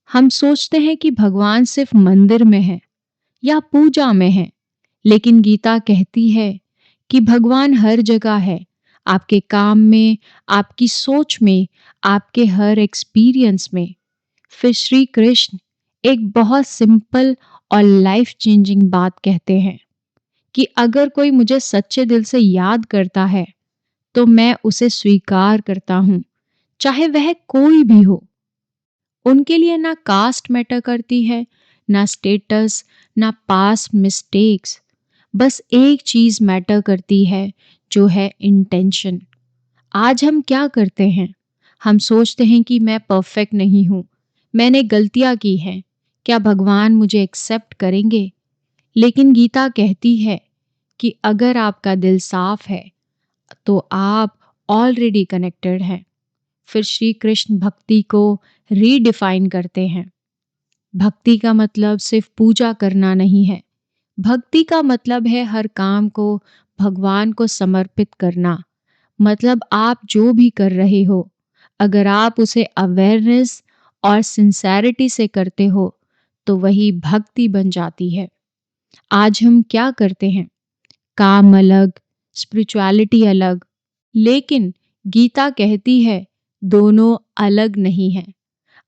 हम सोचते हैं कि भगवान सिर्फ मंदिर में है या पूजा में है, लेकिन गीता कहती है कि भगवान हर जगह है, आपके काम में, आपकी सोच में, आपके हर एक्सपीरियंस में। फिर श्री कृष्ण एक बहुत सिंपल और लाइफ चेंजिंग बात कहते हैं कि अगर कोई मुझे सच्चे दिल से याद करता है तो मैं उसे स्वीकार करता हूँ, चाहे वह कोई भी हो। उनके लिए ना कास्ट मैटर करती है, ना स्टेटस, ना पास्ट मिस्टेक्स। बस एक चीज मैटर करती है, जो है इंटेंशन। आज हम क्या करते हैं? हम सोचते हैं कि मैं परफेक्ट नहीं हूँ, मैंने गलतियां की हैं, क्या भगवान मुझे एक्सेप्ट करेंगे? लेकिन गीता कहती है कि अगर आपका दिल साफ है तो आप ऑलरेडी कनेक्टेड हैं। फिर श्री कृष्ण भक्ति को रीडिफाइन करते हैं। भक्ति का मतलब सिर्फ पूजा करना नहीं है। भक्ति का मतलब है हर काम को भगवान को समर्पित करना। मतलब आप जो भी कर रहे हो, अगर आप उसे अवेयरनेस और सिंसेरिटी से करते हो तो वही भक्ति बन जाती है। आज हम क्या करते हैं? काम अलग, स्पिरिचुअलिटी अलग, लेकिन गीता कहती है दोनों अलग नहीं है।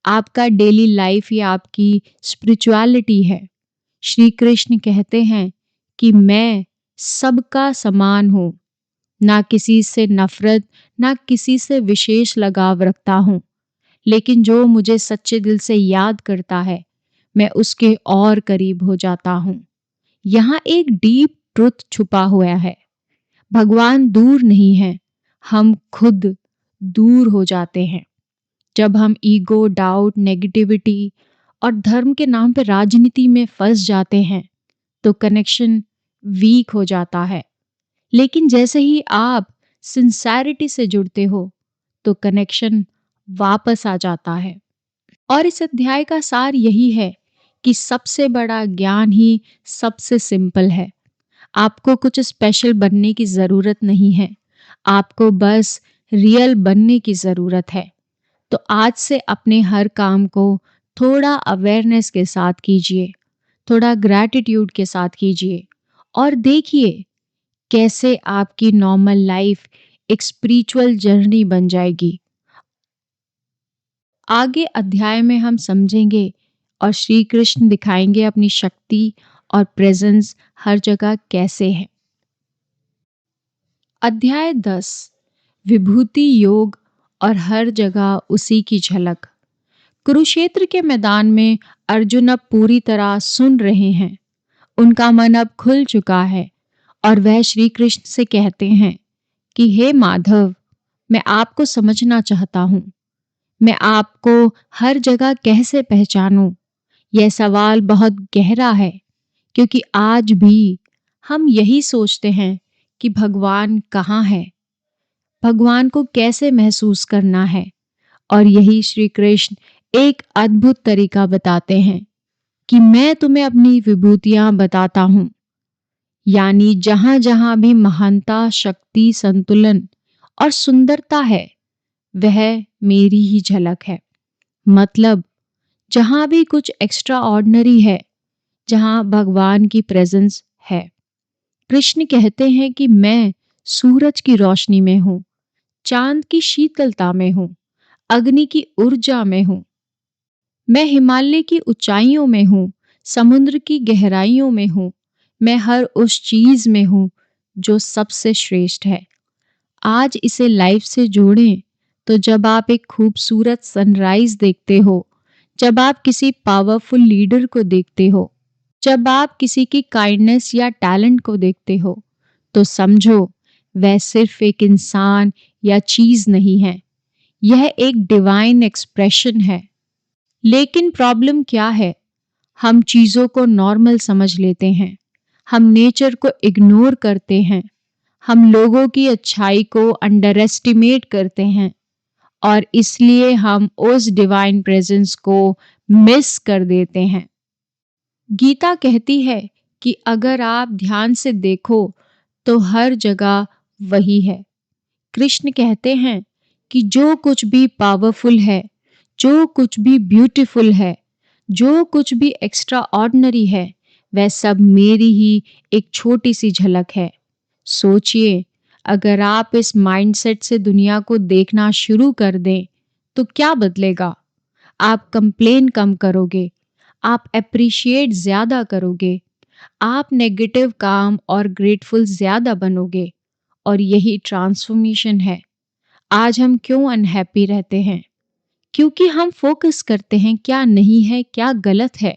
आपका डेली लाइफ ही आपकी स्पिरिचुअलिटी है। श्री कृष्ण कहते हैं कि मैं सबका समान हूँ, ना किसी से नफरत, ना किसी से विशेष लगाव रखता हूँ, लेकिन जो मुझे सच्चे दिल से याद करता है, मैं उसके और करीब हो जाता हूँ। यहाँ एक डीप ट्रुथ छुपा हुआ है। भगवान दूर नहीं है, हम खुद दूर हो जाते हैं। जब हम ईगो, डाउट, नेगेटिविटी और धर्म के नाम पर राजनीति में फंस जाते हैं तो कनेक्शन वीक हो जाता है। लेकिन जैसे ही आप सिंसैरिटी से जुड़ते हो तो कनेक्शन वापस आ जाता है। और इस अध्याय का सार यही है कि सबसे बड़ा ज्ञान ही सबसे सिंपल है। आपको कुछ स्पेशल बनने की ज़रूरत नहीं है, आपको बस रियल बनने की ज़रूरत है। तो आज से अपने हर काम को थोड़ा अवेयरनेस के साथ कीजिए, थोड़ा ग्रैटिट्यूड के साथ कीजिए और देखिए कैसे आपकी नॉर्मल लाइफ एक स्पिरिचुअल जर्नी बन जाएगी। आगे अध्याय में हम समझेंगे और श्री कृष्ण दिखाएंगे अपनी शक्ति और प्रेजेंस हर जगह कैसे है। अध्याय 10, विभूति योग और हर जगह उसी की झलक। कुरुक्षेत्र के मैदान में अर्जुन अब पूरी तरह सुन रहे हैं। उनका मन अब खुल चुका है और वह श्री कृष्ण से कहते हैं कि हे माधव, मैं आपको समझना चाहता हूँ। मैं आपको हर जगह कैसे पहचानूं? यह सवाल बहुत गहरा है, क्योंकि आज भी हम यही सोचते हैं कि भगवान कहाँ है, भगवान को कैसे महसूस करना है। और यही श्री कृष्ण एक अद्भुत तरीका बताते हैं कि मैं तुम्हें अपनी विभूतियां बताता हूँ। यानी जहां जहां भी महानता, शक्ति, संतुलन और सुंदरता है, वह मेरी ही झलक है। मतलब जहां भी कुछ एक्स्ट्रा ऑर्डिनरी है, जहां भगवान की प्रेजेंस है। कृष्ण कहते हैं कि मैं सूरज की रोशनी में हूँ, चांद की शीतलता में हूँ, अग्नि की ऊर्जा में हूँ। मैं हिमालय की ऊंचाइयों में हूँ, समुद्र की गहराइयों में हूँ। मैं हर उस चीज में हूँ जो सबसे श्रेष्ठ है। आज इसे लाइफ से जोड़ें तो जब आप एक खूबसूरत सनराइज देखते हो जब आप किसी पावरफुल लीडर को देखते हो, जब आप किसी की काइंडनेस या टैलेंट को देखते हो, तो समझो वह सिर्फ एक इंसान या चीज नहीं है, यह एक डिवाइन एक्सप्रेशन है। लेकिन प्रॉब्लम क्या है? हम चीजों को नॉर्मल समझ लेते हैं, हम नेचर को इग्नोर करते हैं, हम लोगों की अच्छाई को अंडर एस्टिमेट करते हैं, और इसलिए हम उस डिवाइन प्रेजेंस को मिस कर देते हैं। गीता कहती है कि अगर आप ध्यान से देखो तो हर जगह वही है। कृष्ण कहते हैं कि जो कुछ भी पावरफुल है, जो कुछ भी ब्यूटीफुल है, जो कुछ भी एक्स्ट्रा ऑर्डिनरी है, वह सब मेरी ही एक छोटी सी झलक है। सोचिए, अगर आप इस माइंडसेट से दुनिया को देखना शुरू कर दें, तो क्या बदलेगा? आप कंप्लेन कम करोगे, आप एप्रिशिएट ज़्यादा करोगे, आप नेगेटिव काम और ग्रेटफुल ज़्यादा बनोगे। और यही ट्रांसफॉर्मेशन है। आज हम क्यों अनहैप्पी रहते हैं? क्योंकि हम फोकस करते हैं क्या नहीं है, क्या गलत है।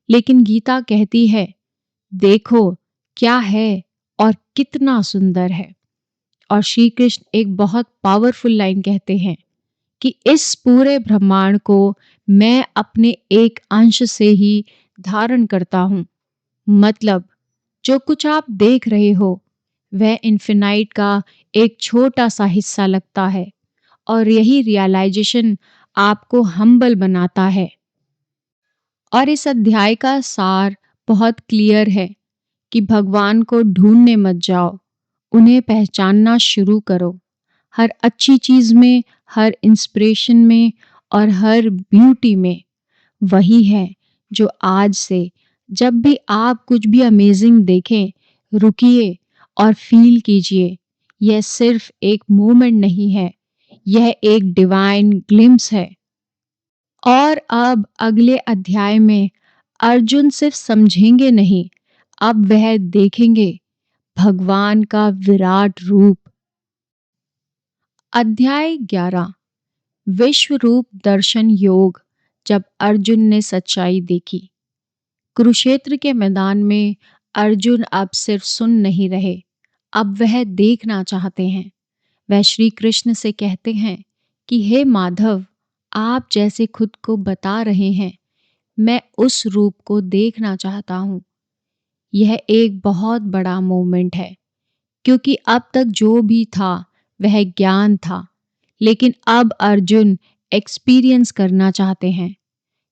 लेकिन गीता कहती है, देखो क्या है और कितना सुंदर है। और श्री कृष्ण एक बहुत पावरफुल लाइन कहते हैं कि इस पूरे ब्रह्मांड को मैं अपने एक अंश से ही धारण करता हूँ। मतलब जो कुछ आप देख रहे हो वह इन्फिनाइट का एक छोटा सा हिस्सा लगता है, और यही रियलाइजेशन आपको हम्बल बनाता है। और इस अध्याय का सार बहुत क्लियर है कि भगवान को ढूंढने मत जाओ, उन्हें पहचानना शुरू करो। हर अच्छी चीज में, हर इंस्पिरेशन में और हर ब्यूटी में वही है जो आज से जब भी आप कुछ भी अमेजिंग देखें, रुकिए और फील कीजिए। यह सिर्फ एक मोमेंट नहीं है, यह एक डिवाइन ग्लिम्स है। और अब अगले अध्याय में अर्जुन सिर्फ समझेंगे नहीं, अब वह देखेंगे भगवान का विराट रूप। अध्याय 11, विश्व रूप दर्शन योग। जब अर्जुन ने सच्चाई देखी। कुरुक्षेत्र के मैदान में अर्जुन अब सिर्फ सुन नहीं रहे, अब वह देखना चाहते हैं। वह श्री कृष्ण से कहते हैं कि हे माधव, आप जैसे खुद को बता रहे हैं, मैं उस रूप को देखना चाहता हूँ। यह एक बहुत बड़ा मोमेंट है, क्योंकि अब तक जो भी था वह ज्ञान था, लेकिन अब अर्जुन एक्सपीरियंस करना चाहते हैं।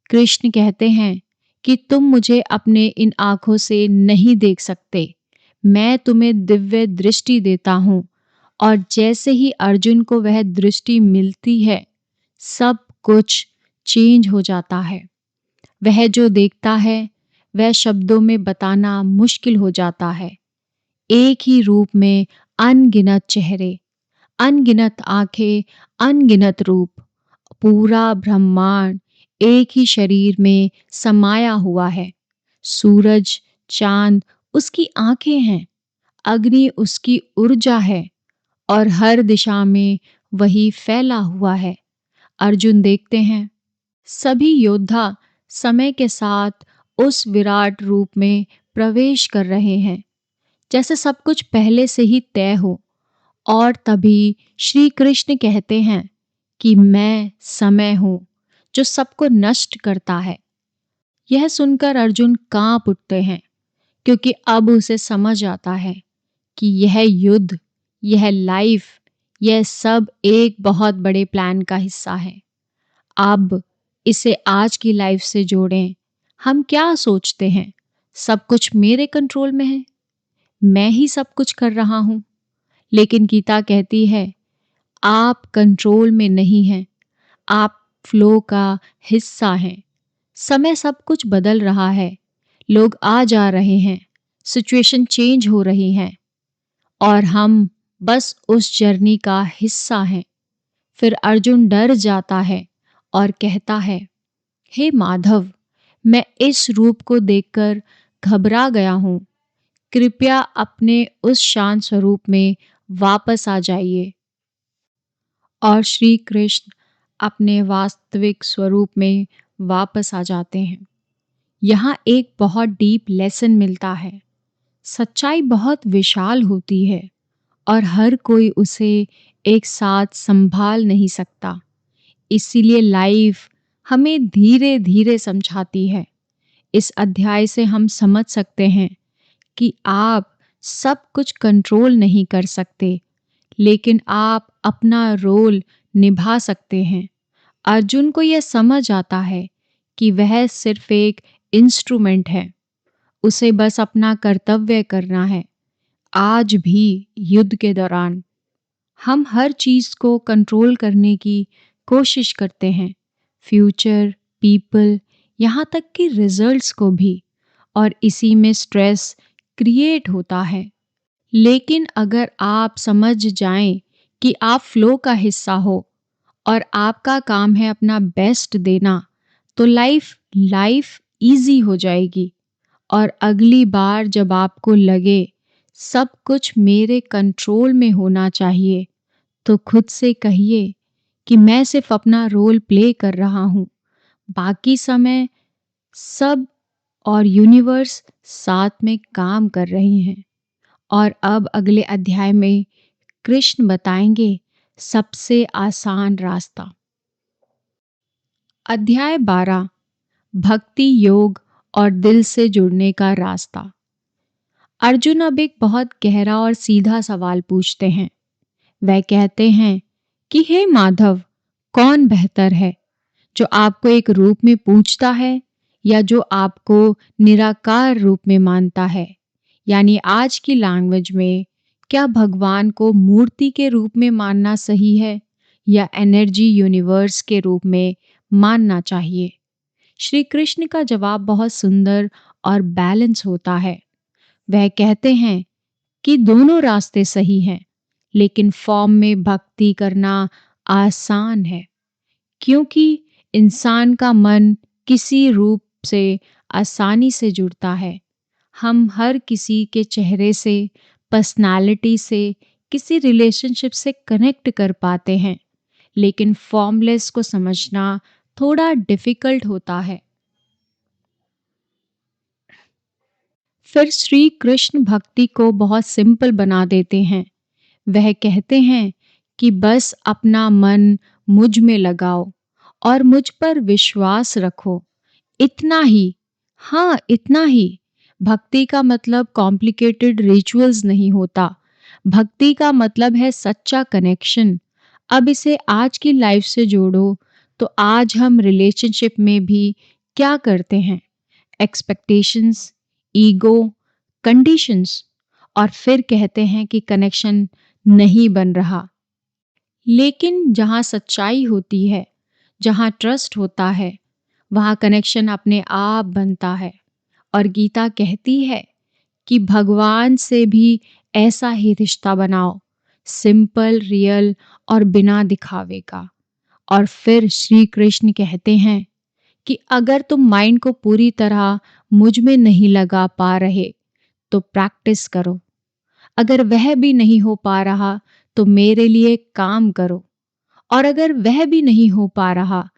कृष्ण कहते हैं कि तुम मुझे अपने इन आंखों से नहीं देख सकते, मैं तुम्हें दिव्य दृष्टि देता हूँ। और जैसे ही अर्जुन को वह दृष्टि मिलती है, सब कुछ चेंज हो जाता है। वह जो देखता है वह शब्दों में बताना मुश्किल हो जाता है। एक ही रूप में अनगिनत चेहरे, अनगिनत आंखें, अनगिनत रूप, पूरा ब्रह्मांड एक ही शरीर में समाया हुआ है। सूरज, चांद उसकी आंखें हैं, अग्नि उसकी ऊर्जा है, और हर दिशा में वही फैला हुआ है। अर्जुन देखते हैं सभी योद्धा समय के साथ उस विराट रूप में प्रवेश कर रहे हैं, जैसे सब कुछ पहले से ही तय हो। और तभी श्री कृष्ण कहते हैं कि मैं समय हूं जो सबको नष्ट करता है। यह सुनकर अर्जुन कांप उठते हैं, क्योंकि अब उसे समझ आता है कि यह युद्ध, यह लाइफ, यह सब एक बहुत बड़े प्लान का हिस्सा है। अब इसे आज की लाइफ से जोड़ें। हम क्या सोचते हैं? सब कुछ मेरे कंट्रोल में है, मैं ही सब कुछ कर रहा हूं। लेकिन गीता कहती है आप कंट्रोल में नहीं हैं, आप फ्लो का हिस्सा हैं। समय सब कुछ बदल रहा है, लोग आ जा रहे हैं, सिचुएशन चेंज हो रही है, और हम बस उस जर्नी का हिस्सा हैं। फिर अर्जुन डर जाता है और कहता है, हे माधव, मैं इस रूप को देखकर घबरा गया हूँ, कृपया अपने उस शांत स्वरूप में वापस आ जाइए। और श्री कृष्ण अपने वास्तविक स्वरूप में वापस आ जाते हैं। यहाँ एक बहुत डीप लेसन मिलता है। सच्चाई बहुत विशाल होती है और हर कोई उसे एक साथ संभाल नहीं सकता। इसीलिए लाइफ हमें धीरे धीरे समझाती है। इस अध्याय से हम समझ सकते हैं कि आप सब कुछ कंट्रोल नहीं कर सकते, लेकिन आप अपना रोल निभा सकते हैं। अर्जुन को यह समझ आता है कि वह सिर्फ एक इंस्ट्रूमेंट है, उसे बस अपना कर्तव्य करना है। आज भी युद्ध के दौरान हम हर चीज को कंट्रोल करने की कोशिश करते हैं, फ्यूचर, पीपल, यहाँ तक कि रिजल्ट्स को भी, और इसी में स्ट्रेस क्रिएट होता है। लेकिन अगर आप समझ जाएं कि आप फ्लो का हिस्सा हो और आपका काम है अपना बेस्ट देना, तो लाइफ लाइफ इजी हो जाएगी। और अगली बार जब आपको लगे सब कुछ मेरे कंट्रोल में होना चाहिए, तो खुद से कहिए कि मैं सिर्फ अपना रोल प्ले कर रहा हूँ, बाकी समय सब और यूनिवर्स साथ में काम कर रही हैं। और अब अगले अध्याय में कृष्ण बताएंगे सबसे आसान रास्ता। अध्याय 12, भक्ति योग और दिल से जुड़ने का रास्ता। अर्जुन अब एक बहुत गहरा और सीधा सवाल पूछते हैं। वह कहते हैं कि हे माधव, कौन बेहतर है, जो आपको एक रूप में पूछता है या जो आपको निराकार रूप में मानता है? यानी आज की लैंग्वेज में, क्या भगवान को मूर्ति के रूप में मानना सही है या एनर्जी यूनिवर्स के रूप में मानना चाहिए? श्री कृष्ण का जवाब बहुत सुंदर और बैलेंस होता है। वह कहते हैं कि दोनों रास्ते सही हैं, लेकिन फॉर्म में भक्ति करना आसान है, क्योंकि इंसान का मन किसी रूप से आसानी से जुड़ता है। हम हर किसी के चेहरे से, पर्सनालिटी से, किसी रिलेशनशिप से कनेक्ट कर पाते हैं, लेकिन फॉर्मलेस को समझना थोड़ा डिफिकल्ट होता है। फिर श्री कृष्ण भक्ति को बहुत सिंपल बना देते हैं। वह कहते हैं कि बस अपना मन मुझ में लगाओ और मुझ पर विश्वास रखो, इतना ही। हाँ, इतना ही। भक्ति का मतलब कॉम्प्लिकेटेड रिचुअल्स नहीं होता। भक्ति का मतलब है सच्चा कनेक्शन। अब इसे आज की लाइफ से जोड़ो, तो आज हम रिलेशनशिप में भी क्या करते हैं? एक्सपेक्टेशंस, ईगो, कंडीशंस, और फिर कहते हैं कि कनेक्शन नहीं बन रहा। लेकिन जहाँ सच्चाई होती है, जहाँ ट्रस्ट होता है, वहाँ कनेक्शन अपने आप बनता है। और गीता कहती है कि भगवान से भी ऐसा ही रिश्ता बनाओ, सिंपल, रियल और बिना दिखावे का। और फिर श्री कृष्ण कहते हैं कि अगर तुम माइंड को पूरी तरह मुझ में नहीं लगा पा रहे, तो प्रैक्टिस करो। अगर वह भी नहीं हो पा रहा, तो मेरे लिए काम करो। और अगर वह भी नहीं हो पा रहा,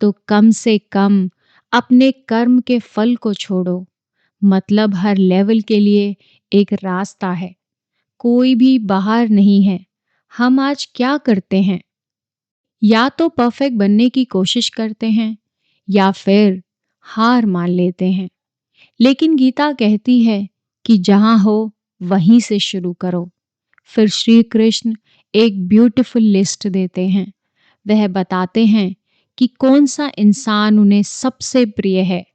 तो कम से कम अपने कर्म के फल को छोड़ो। मतलब हर लेवल के लिए एक रास्ता है, कोई भी बाहर नहीं है। हम आज क्या करते हैं? या तो परफेक्ट बनने की कोशिश करते हैं या फिर हार मान लेते हैं। लेकिन गीता कहती है कि जहां हो वहीं से शुरू करो। फिर श्री कृष्ण एक ब्यूटीफुल लिस्ट देते हैं। वह बताते हैं कि कौन सा इंसान उन्हें सबसे प्रिय है,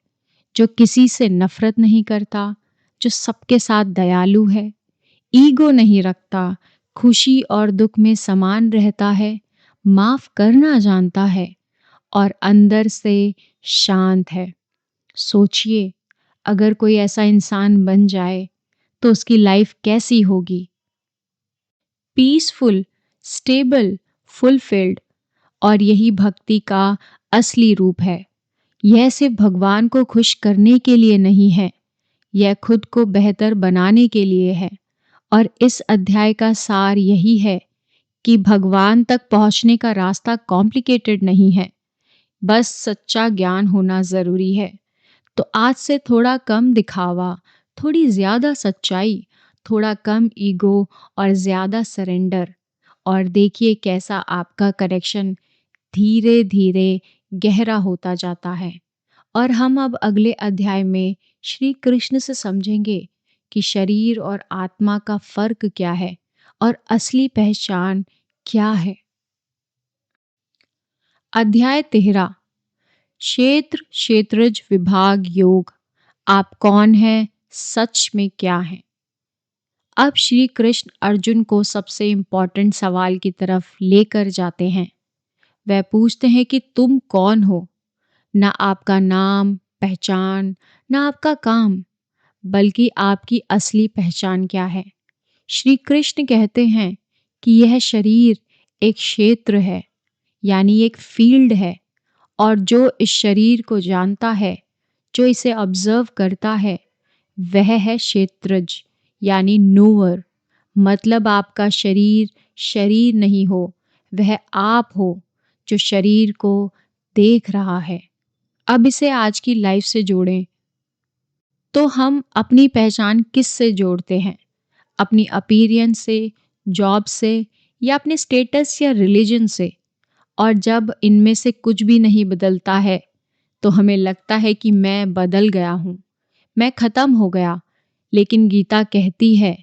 जो किसी से नफरत नहीं करता, जो सबके साथ दयालु है, ईगो नहीं रखता, खुशी और दुख में समान रहता है, माफ करना जानता है और अंदर से शांत है। सोचिए, अगर कोई ऐसा इंसान बन जाए तो उसकी लाइफ कैसी होगी? Peaceful, stable, fulfilled. और यही भक्ति का असली रूप है। यह सिर्फ भगवान को खुश करने के लिए नहीं है, यह खुद को बेहतर बनाने के लिए है। और इस अध्याय का सार यही है कि भगवान तक पहुंचने का रास्ता कॉम्प्लिकेटेड नहीं है, बस सच्चा ज्ञान होना ज़रूरी है। तो आज से थोड़ा कम दिखावा, थोड़ी ज़्यादा सच्चाई, थोड़ा कम ईगो और ज़्यादा सरेंडर, और देखिए कैसा आपका कनेक्शन धीरे-धीरे गहरा होता जाता है। और हम अब अगले अध्याय में श्री कृष्ण से समझेंगे कि शरीर और आत्मा का फ़र्क क्या है और असली पहचान क्या है। अध्याय 13, क्षेत्र क्षेत्रज विभाग योग। आप कौन हैं, सच में क्या हैं? अब श्री कृष्ण अर्जुन को सबसे इम्पोर्टेंट सवाल की तरफ लेकर जाते हैं। वह पूछते हैं कि तुम कौन हो? ना आपका नाम, पहचान, ना आपका काम, बल्कि आपकी असली पहचान क्या है? श्री कृष्ण कहते हैं कि यह शरीर एक क्षेत्र है, यानी एक फील्ड है, और जो इस शरीर को जानता है, जो इसे ऑब्जर्व करता है, वह है क्षेत्रज, यानी नोअर। मतलब आपका शरीर शरीर नहीं हो, वह आप हो जो शरीर को देख रहा है। अब इसे आज की लाइफ से जोड़ें तो हम अपनी पहचान किस से जोड़ते हैं? अपनी अपीयरेंस से, जॉब से, या अपने स्टेटस या रिलीजन से? और जब इनमें से कुछ भी नहीं बदलता है तो हमें लगता है कि मैं बदल गया हूँ, मैं खत्म हो गया। लेकिन गीता कहती है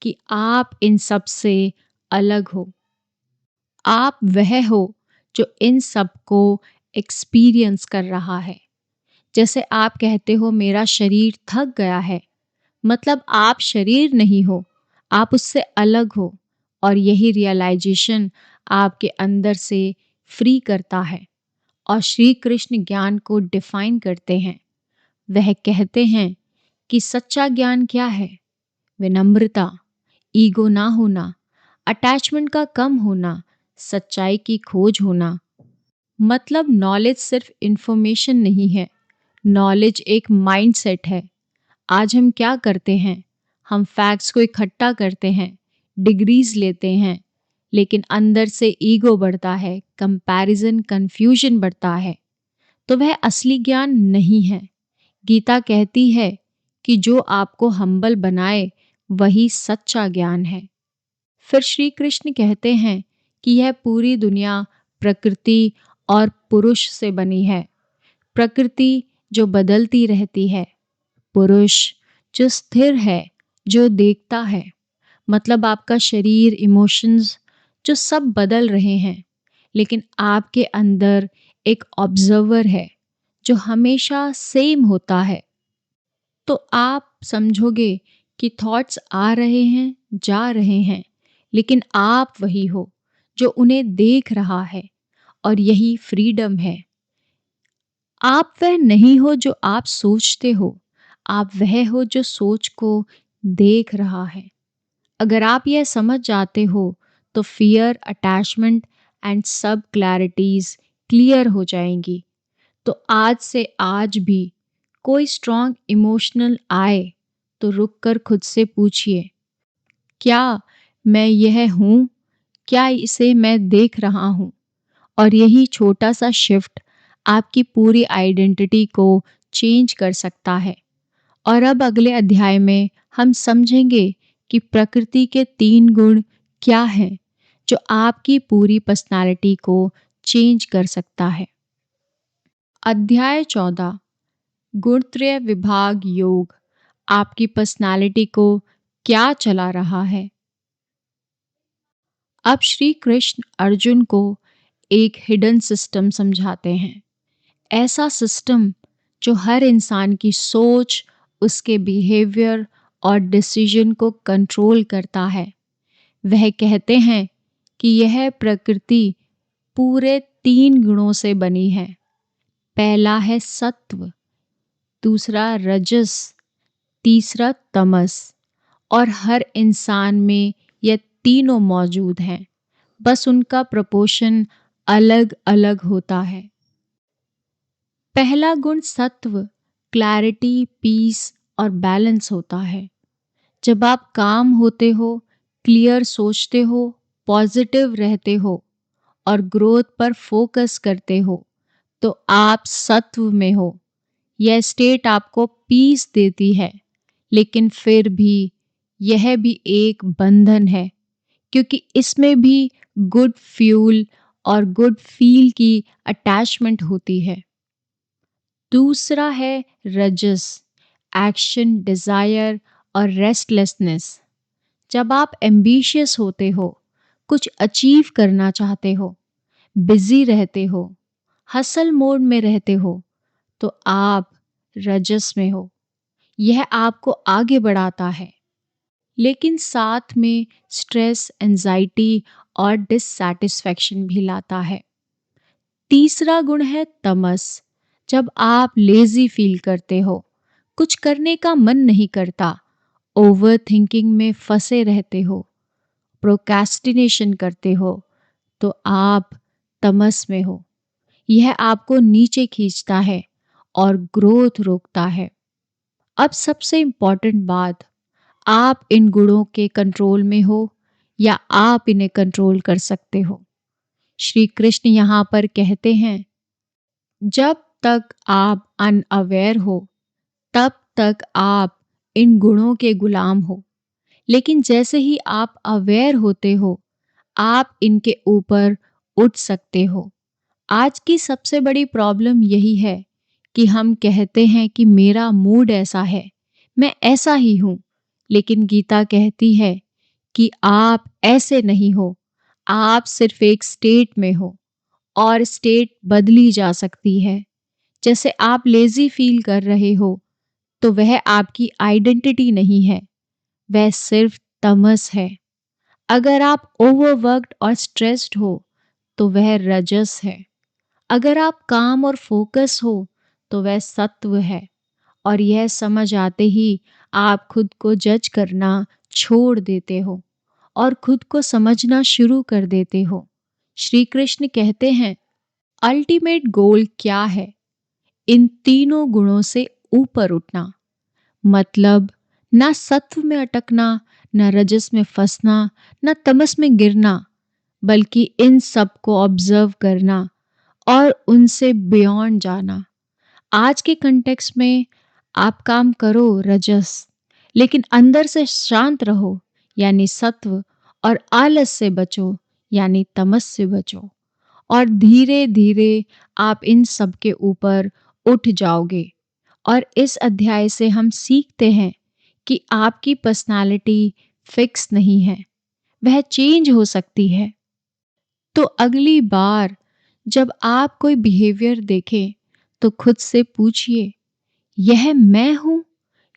कि आप इन सब से अलग हो। आप वह हो जो इन सब को एक्सपीरियंस कर रहा है। जैसे आप कहते हो मेरा शरीर थक गया है, मतलब आप शरीर नहीं हो, आप उससे अलग हो। और यही रियलाइजेशन आपके अंदर से फ्री करता है। और श्री कृष्ण ज्ञान को डिफाइन करते हैं। वह कहते हैं कि सच्चा ज्ञान क्या है? विनम्रता, ईगो ना होना, अटैचमेंट का कम होना, सच्चाई की खोज होना। मतलब नॉलेज सिर्फ इंफॉर्मेशन नहीं है, नॉलेज एक माइंडसेट है। आज हम क्या करते हैं? हम फैक्ट्स को इकट्ठा करते हैं, डिग्रीज लेते हैं, लेकिन अंदर से ईगो बढ़ता है, कंपैरिजन, कंफ्यूजन बढ़ता है। तो वह असली ज्ञान नहीं है। गीता कहती है कि जो आपको हम्बल बनाए वही सच्चा ज्ञान है। फिर श्री कृष्ण कहते हैं कि यह पूरी दुनिया प्रकृति और पुरुष से बनी है। प्रकृति जो बदलती रहती है, पुरुष जो स्थिर है, जो देखता है। मतलब आपका शरीर, इमोशंस जो सब बदल रहे हैं, लेकिन आपके अंदर एक ऑब्जर्वर है जो हमेशा सेम होता है। तो आप समझोगे कि थॉट्स आ रहे हैं, जा रहे हैं, लेकिन आप वही हो जो उन्हें देख रहा है। और यही फ्रीडम है। आप वह नहीं हो जो आप सोचते हो, आप वह हो जो सोच को देख रहा है। अगर आप यह समझ जाते हो तो फियर, अटैचमेंट एंड सब क्लैरिटीज क्लियर हो जाएंगी। तो आज से आज भी कोई स्ट्रॉन्ग इमोशनल आए तो रुक कर खुद से पूछिए, क्या मैं यह हूँ? क्या इसे मैं देख रहा हूँ? और यही छोटा सा शिफ्ट आपकी पूरी आइडेंटिटी को चेंज कर सकता है। और अब अगले अध्याय में हम समझेंगे कि प्रकृति के 3 गुण क्या हैं जो आपकी पूरी पर्सनालिटी को चेंज कर सकता है। अध्याय 14, गुणत्रय विभाग योग। आपकी पर्सनालिटी को क्या चला रहा है? अब श्री कृष्ण अर्जुन को एक हिडन सिस्टम समझाते हैं। ऐसा सिस्टम जो हर इंसान की सोच, उसके बिहेवियर और डिसीजन को कंट्रोल करता है। वह कहते हैं कि यह प्रकृति पूरे 3 गुणों से बनी है। पहला है सत्व, दूसरा रजस, तीसरा तमस। और हर इंसान में ये तीनों मौजूद हैं, बस उनका प्रपोर्शन अलग अलग होता है। पहला गुण सत्व क्लैरिटी, पीस और बैलेंस होता है। जब आप काम होते हो, क्लियर सोचते हो, पॉजिटिव रहते हो और ग्रोथ पर फोकस करते हो, तो आप सत्व में हो। यह स्टेट आपको पीस देती है, लेकिन फिर भी यह भी एक बंधन है, क्योंकि इसमें भी गुड फ्यूल और गुड फील की अटैचमेंट होती है। दूसरा है रजस, एक्शन, डिजायर और रेस्टलेसनेस। जब आप एम्बिशियस होते हो, कुछ अचीव करना चाहते हो, बिजी रहते हो, हसल मोड में रहते हो, तो आप रजस में हो। यह आपको आगे बढ़ाता है, लेकिन साथ में स्ट्रेस, एंजाइटी और डिससैटिस्फैक्शन भी लाता है। तीसरा गुण है तमस। जब आप लेजी फील करते हो, कुछ करने का मन नहीं करता, ओवर थिंकिंग में फंसे रहते हो, प्रोक्रेस्टिनेशन करते हो, तो आप तमस में हो। यह आपको नीचे खींचता है और ग्रोथ रोकता है। अब सबसे इम्पॉर्टेंट बात, आप इन गुणों के कंट्रोल में हो या आप इन्हें कंट्रोल कर सकते हो। श्री कृष्ण यहाँ पर कहते हैं, जब तक आप अनअवेयर हो, तब तक आप इन गुणों के गुलाम हो। लेकिन जैसे ही आप अवेयर होते हो, आप इनके ऊपर उठ सकते हो। आज की सबसे बड़ी प्रॉब्लम यही है कि हम कहते हैं कि मेरा मूड ऐसा है, मैं ऐसा ही हूँ। लेकिन गीता कहती है कि आप ऐसे नहीं हो, आप सिर्फ एक स्टेट में हो और स्टेट बदली जा सकती है। जैसे आप लेजी फील कर रहे हो, तो वह आपकी आइडेंटिटी नहीं है, वह सिर्फ तमस है। अगर आप ओवरवर्क्ड और स्ट्रेस्ड हो, तो वह रजस है। अगर आप काम और फोकस हो, तो वह सत्व है। और यह समझ आते ही आप खुद को जज करना छोड़ देते हो और खुद को समझना शुरू कर देते हो। श्री कृष्ण कहते हैं, अल्टीमेट गोल क्या है? इन तीनों गुणों से ऊपर उठना। मतलब ना सत्व में अटकना, ना रजस में फंसना, ना तमस में गिरना, बल्कि इन सब को ऑब्जर्व करना और उनसे बियॉन्ड जाना। आज के कंटेक्स्ट में आप काम करो रजस, लेकिन अंदर से शांत रहो यानी सत्व, और आलस से बचो यानी तमस से बचो। और धीरे धीरे आप इन सब के ऊपर उठ जाओगे। और इस अध्याय से हम सीखते हैं कि आपकी पर्सनालिटी फिक्स नहीं है, वह चेंज हो सकती है। तो अगली बार जब आप कोई बिहेवियर देखें, तो खुद से पूछिए, यह मैं हूं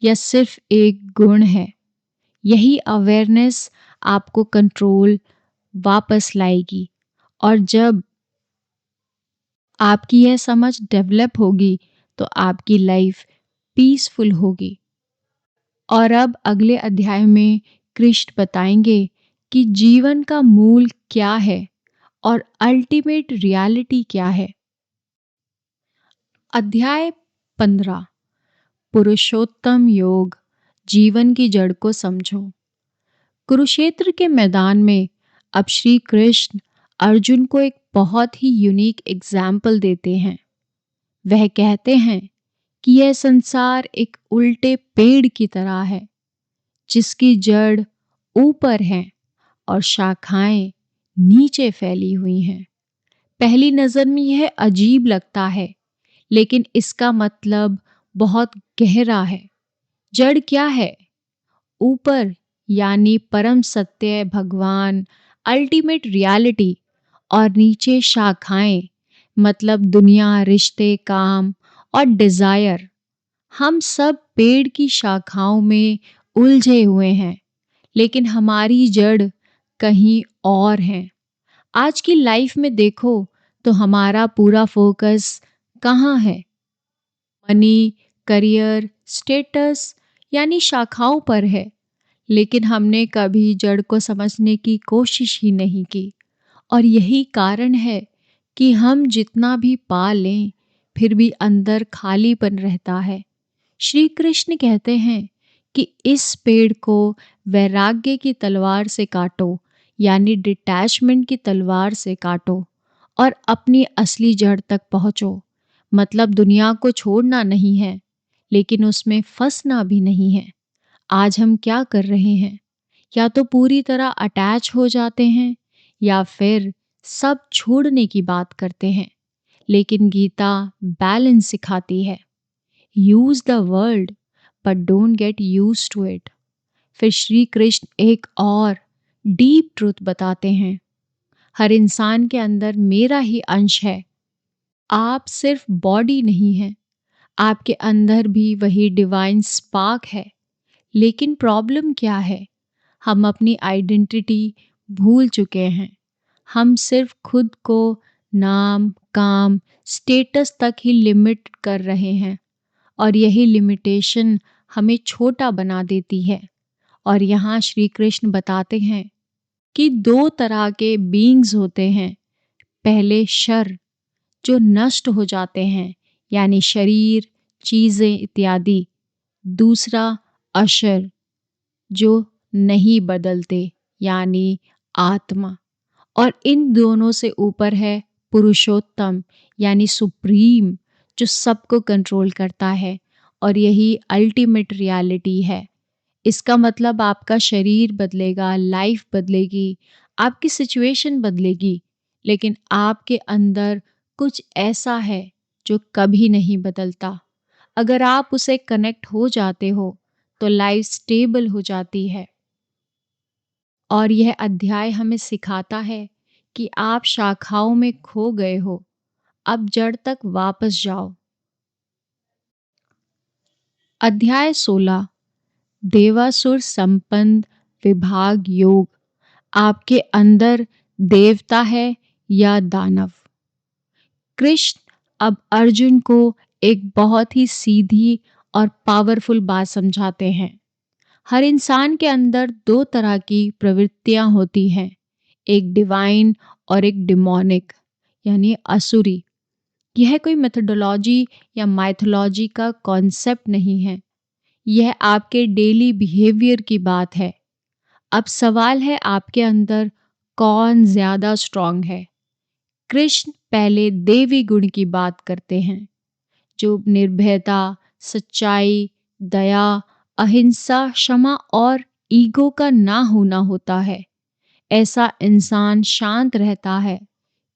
या सिर्फ एक गुण है? यही अवेयरनेस आपको कंट्रोल वापस लाएगी। और जब आपकी यह समझ डेवलप होगी, तो आपकी लाइफ पीसफुल होगी। और अब अगले अध्याय में कृष्ण बताएंगे कि जीवन का मूल क्या है और अल्टीमेट रियलिटी क्या है। अध्याय 15, पुरुषोत्तम योग, जीवन की जड़ को समझो। कुरुक्षेत्र के मैदान में अब श्री कृष्ण अर्जुन को एक बहुत ही यूनिक एग्जाम्पल देते हैं। वह कहते हैं कि यह संसार एक उल्टे पेड़ की तरह है, जिसकी जड़ ऊपर है और शाखाएं नीचे फैली हुई हैं। पहली नजर में यह अजीब लगता है, लेकिन इसका मतलब बहुत गहरा है। जड़ क्या है? ऊपर यानी परम सत्य, भगवान, अल्टीमेट रियलिटी। और नीचे शाखाएं मतलब दुनिया, रिश्ते, काम और डिजायर। हम सब पेड़ की शाखाओं में उलझे हुए हैं, लेकिन हमारी जड़ कहीं और है। आज की लाइफ में देखो तो हमारा पूरा फोकस कहाँ है? मनी, करियर, स्टेटस यानी शाखाओं पर है, लेकिन हमने कभी जड़ को समझने की कोशिश ही नहीं की। और यही कारण है कि हम जितना भी पा लें, फिर भी अंदर खालीपन रहता है। श्री कृष्ण कहते हैं कि इस पेड़ को वैराग्य की तलवार से काटो, यानी डिटैचमेंट की तलवार से काटो, और अपनी असली जड़ तक पहुँचो, मतलब दुनिया को छोड़ना नहीं है, लेकिन उसमें फंसना भी नहीं है। आज हम क्या कर रहे हैं? या तो पूरी तरह अटैच हो जाते हैं या फिर सब छोड़ने की बात करते हैं। लेकिन गीता बैलेंस सिखाती है। Use the world but don't get used to it. फिर श्री कृष्ण एक और डीप ट्रूथ बताते हैं। हर इंसान के अंदर मेरा ही अंश है। आप सिर्फ बॉडी नहीं है, आपके अंदर भी वही डिवाइन स्पार्क है। लेकिन प्रॉब्लम क्या है? हम अपनी आइडेंटिटी भूल चुके हैं। हम सिर्फ खुद को नाम, काम, स्टेटस तक ही लिमिट कर रहे हैं और यही लिमिटेशन हमें छोटा बना देती है। और यहाँ श्री कृष्ण बताते हैं कि दो तरह के बीइंग्स होते हैं। पहले शर, जो नष्ट हो जाते हैं, यानी शरीर, चीज़ें इत्यादि। दूसरा अशर, जो नहीं बदलते, यानी आत्मा। और इन दोनों से ऊपर है पुरुषोत्तम, यानी सुप्रीम, जो सबको कंट्रोल करता है। और यही अल्टीमेट रियलिटी है। इसका मतलब आपका शरीर बदलेगा, लाइफ बदलेगी, आपकी सिचुएशन बदलेगी, लेकिन आपके अंदर कुछ ऐसा है जो कभी नहीं बदलता। अगर आप उसे कनेक्ट हो जाते हो तो लाइफ स्टेबल हो जाती है। और यह अध्याय हमें सिखाता है कि आप शाखाओं में खो गए हो, अब जड़ तक वापस जाओ। अध्याय 16, देवासुर संपन्न विभाग योग। आपके अंदर देवता है या दानव? कृष्ण अब अर्जुन को एक बहुत ही सीधी और पावरफुल बात समझाते हैं। हर इंसान के अंदर दो तरह की प्रवृत्तियां होती हैं, एक डिवाइन और एक डिमोनिक, यानी असुरी। यह कोई मेथोडोलॉजी या माइथोलॉजी का कॉन्सेप्ट नहीं है, यह आपके डेली बिहेवियर की बात है। अब सवाल है, आपके अंदर कौन ज्यादा स्ट्रांग है? कृष्ण पहले देवी गुण की बात करते हैं, जो निर्भयता, सच्चाई, दया, अहिंसा, क्षमा और ईगो का ना होना होता है। ऐसा इंसान शांत रहता है,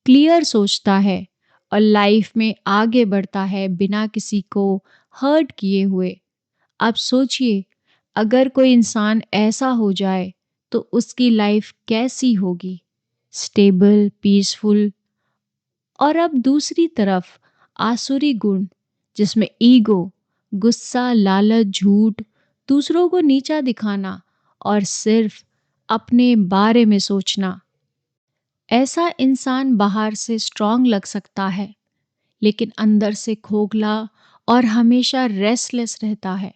क्लियर सोचता है और लाइफ में आगे बढ़ता है बिना किसी को हर्ट किए हुए। आप सोचिए, अगर कोई इंसान ऐसा हो जाए तो उसकी लाइफ कैसी होगी? Stable, peaceful. और अब दूसरी तरफ आसुरी गुण, जिसमें ईगो, गुस्सा, लालच, झूठ, दूसरों को नीचा दिखाना और सिर्फ अपने बारे में सोचना। ऐसा इंसान बाहर से स्ट्रांग लग सकता है, लेकिन अंदर से खोखला और हमेशा रेस्टलेस रहता है।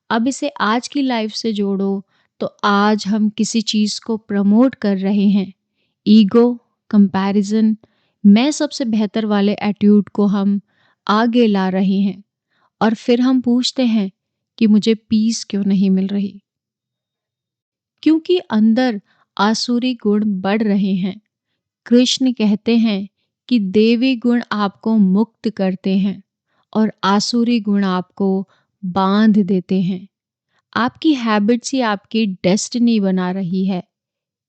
अब इसे आज की लाइफ से जोड़ो तो आज हम किसी चीज़ को प्रमोट कर रहे हैं। ईगो, कंपैरिजन, मैं सबसे बेहतर वाले एटीट्यूड को हम आगे ला रहे हैं। और फिर हम पूछते हैं कि मुझे पीस क्यों नहीं मिल रही? क्योंकि अंदर आसुरी गुण बढ़ रहे हैं। कृष्ण कहते हैं कि देवी गुण आपको मुक्त करते हैं और आसुरी गुण आपको बांध देते हैं। आपकी हैबिट्स ही आपकी डेस्टिनी बना रही है।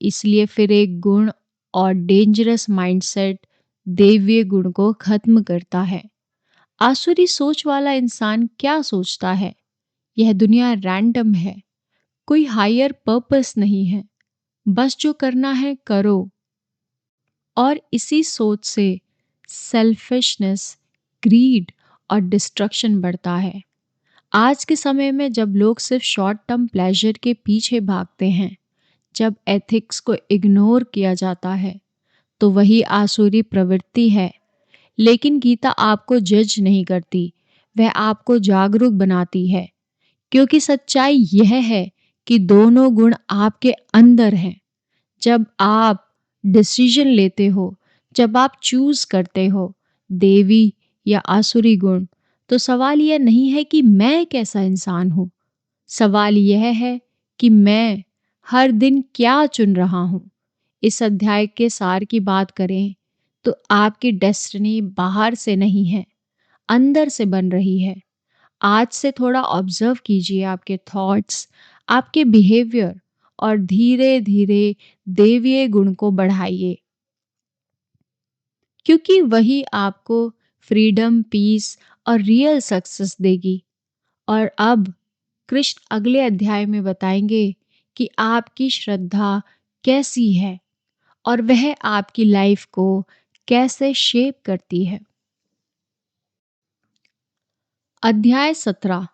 इसलिए फिर एक गुण और डेंजरस माइंडसेट दैवीय गुण को खत्म करता है। आसुरी सोच वाला इंसान क्या सोचता है? यह दुनिया रैंडम है, कोई हायर पर्पस नहीं है, बस जो करना है करो। और इसी सोच से सेल्फिशनेस, ग्रीड और डिस्ट्रक्शन बढ़ता है। आज के समय में जब लोग सिर्फ शॉर्ट टर्म प्लेजर के पीछे भागते हैं, जब एथिक्स को इग्नोर किया जाता है, तो वही आसुरी प्रवृत्ति है। लेकिन गीता आपको जज नहीं करती, वह आपको जागरूक बनाती है। क्योंकि सच्चाई यह है कि दोनों गुण आपके अंदर हैं। जब आप डिसीजन लेते हो, जब आप चूज करते हो देवी या आसुरी गुण, तो सवाल यह नहीं है कि मैं कैसा इंसान हूँ। सवाल यह है कि मैं हर दिन क्या चुन रहा हूँ। इस अध्याय के सार की बात करें तो आपकी डेस्टिनी बाहर से नहीं है, अंदर से बन रही है। आज से थोड़ा ऑब्जर्व कीजिए आपके थॉट्स, आपके बिहेवियर, और धीरे धीरे देवीय गुण को बढ़ाइए, क्योंकि वही आपको फ्रीडम, पीस और रियल सक्सेस देगी। और अब कृष्ण अगले अध्याय में बताएंगे कि आपकी श्रद्धा कैसी है और वह आपकी लाइफ को कैसे शेप करती है। अध्याय 17।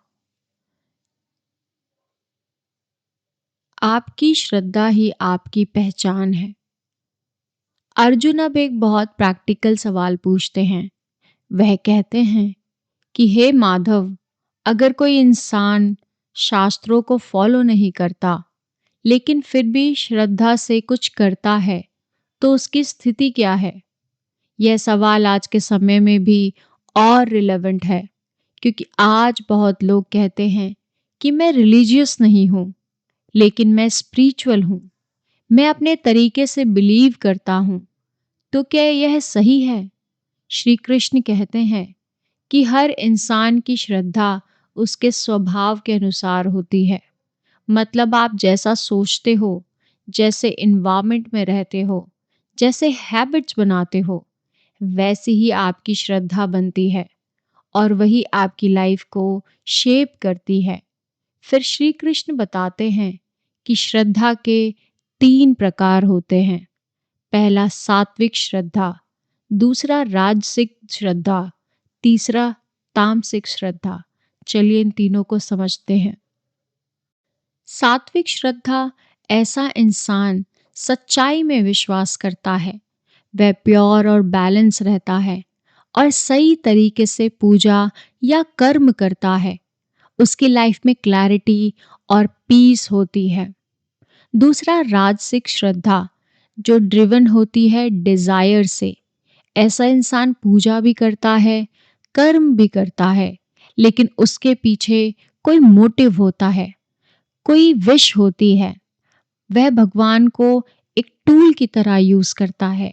आपकी श्रद्धा ही आपकी पहचान है। अर्जुन अब एक बहुत प्रैक्टिकल सवाल पूछते हैं। वह कहते हैं कि हे माधव, अगर कोई इंसान शास्त्रों को फॉलो नहीं करता लेकिन फिर भी श्रद्धा से कुछ करता है, तो उसकी स्थिति क्या है? यह सवाल आज के समय में भी और रिलेवेंट है, क्योंकि आज बहुत लोग कहते हैं कि मैं रिलीजियस नहीं हूँ, लेकिन मैं स्पिरिचुअल हूँ, मैं अपने तरीके से बिलीव करता हूँ। तो क्या यह सही है? श्री कृष्ण कहते हैं कि हर इंसान की श्रद्धा उसके स्वभाव के अनुसार होती है। मतलब आप जैसा सोचते हो, जैसे इन्वायरमेंट में रहते हो, जैसे हैबिट्स बनाते हो, वैसी ही आपकी श्रद्धा बनती है और वही आपकी लाइफ को शेप करती है। फिर श्री कृष्ण बताते हैं कि श्रद्धा के 3 प्रकार होते हैं। पहला सात्विक श्रद्धा, दूसरा राजसिक श्रद्धा, तीसरा तामसिक श्रद्धा। चलिए इन तीनों को समझते हैं। सात्विक श्रद्धा ऐसा इंसान सच्चाई में विश्वास करता है, वह प्योर और बैलेंस रहता है और सही तरीके से पूजा या कर्म करता है। उसकी लाइफ में क्लैरिटी और पीस होती है। दूसरा राजसिक श्रद्धा, जो ड्रिवन होती है डिजायर से। ऐसा इंसान पूजा भी करता है, कर्म भी करता है, लेकिन उसके पीछे कोई मोटिव होता है, कोई विश होती है। वह भगवान को एक टूल की तरह यूज करता है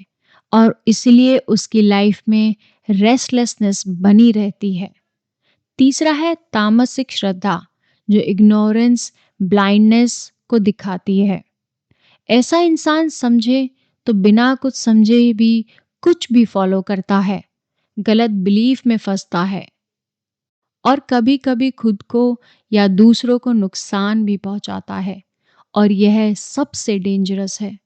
और इसलिए उसकी लाइफ में रेस्टलेसनेस बनी रहती है। तीसरा है तामसिक श्रद्धा, जो इग्नोरेंस, ब्लाइंडनेस को दिखाती है। ऐसा इंसान समझे तो बिना कुछ समझे भी कुछ भी फॉलो करता है, गलत बिलीफ में फंसता है और कभी कभी खुद को या दूसरों को नुकसान भी पहुंचाता है, और यह सबसे डेंजरस है।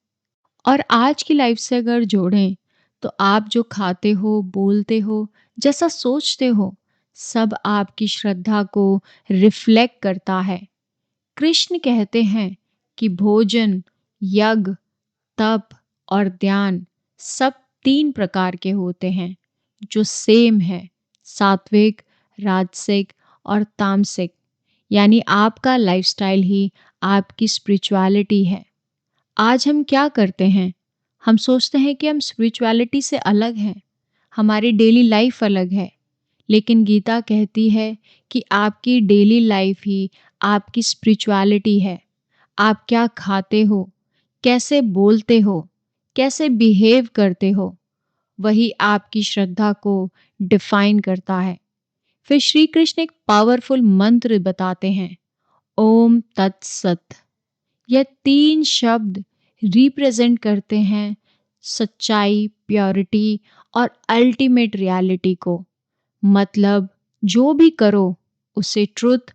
और आज की लाइफ से अगर जोड़ें तो आप जो खाते हो, बोलते हो, जैसा सोचते हो, सब आपकी श्रद्धा को रिफ्लेक्ट करता है। कृष्ण कहते हैं कि भोजन, यज्ञ, तप और ध्यान सब 3 प्रकार के होते हैं, जो सेम है, सात्विक, राजसिक और तामसिक। यानी आपका लाइफस्टाइल ही आपकी स्पिरिचुअलिटी है। आज हम क्या करते हैं? हम सोचते हैं कि हम स्पिरिचुअलिटी से अलग हैं, हमारी डेली लाइफ अलग है, लेकिन गीता कहती है कि आपकी डेली लाइफ ही आपकी स्पिरिचुअलिटी है। आप क्या खाते हो, कैसे बोलते हो, कैसे बिहेव करते हो, वही आपकी श्रद्धा को डिफाइन करता है। फिर श्री कृष्ण एक पावरफुल मंत्र बताते हैं, ओम तत्सत। यह 3 शब्द रिप्रेजेंट करते हैं सच्चाई, प्योरिटी और अल्टीमेट रियलिटी को। मतलब जो भी करो उसे ट्रुथ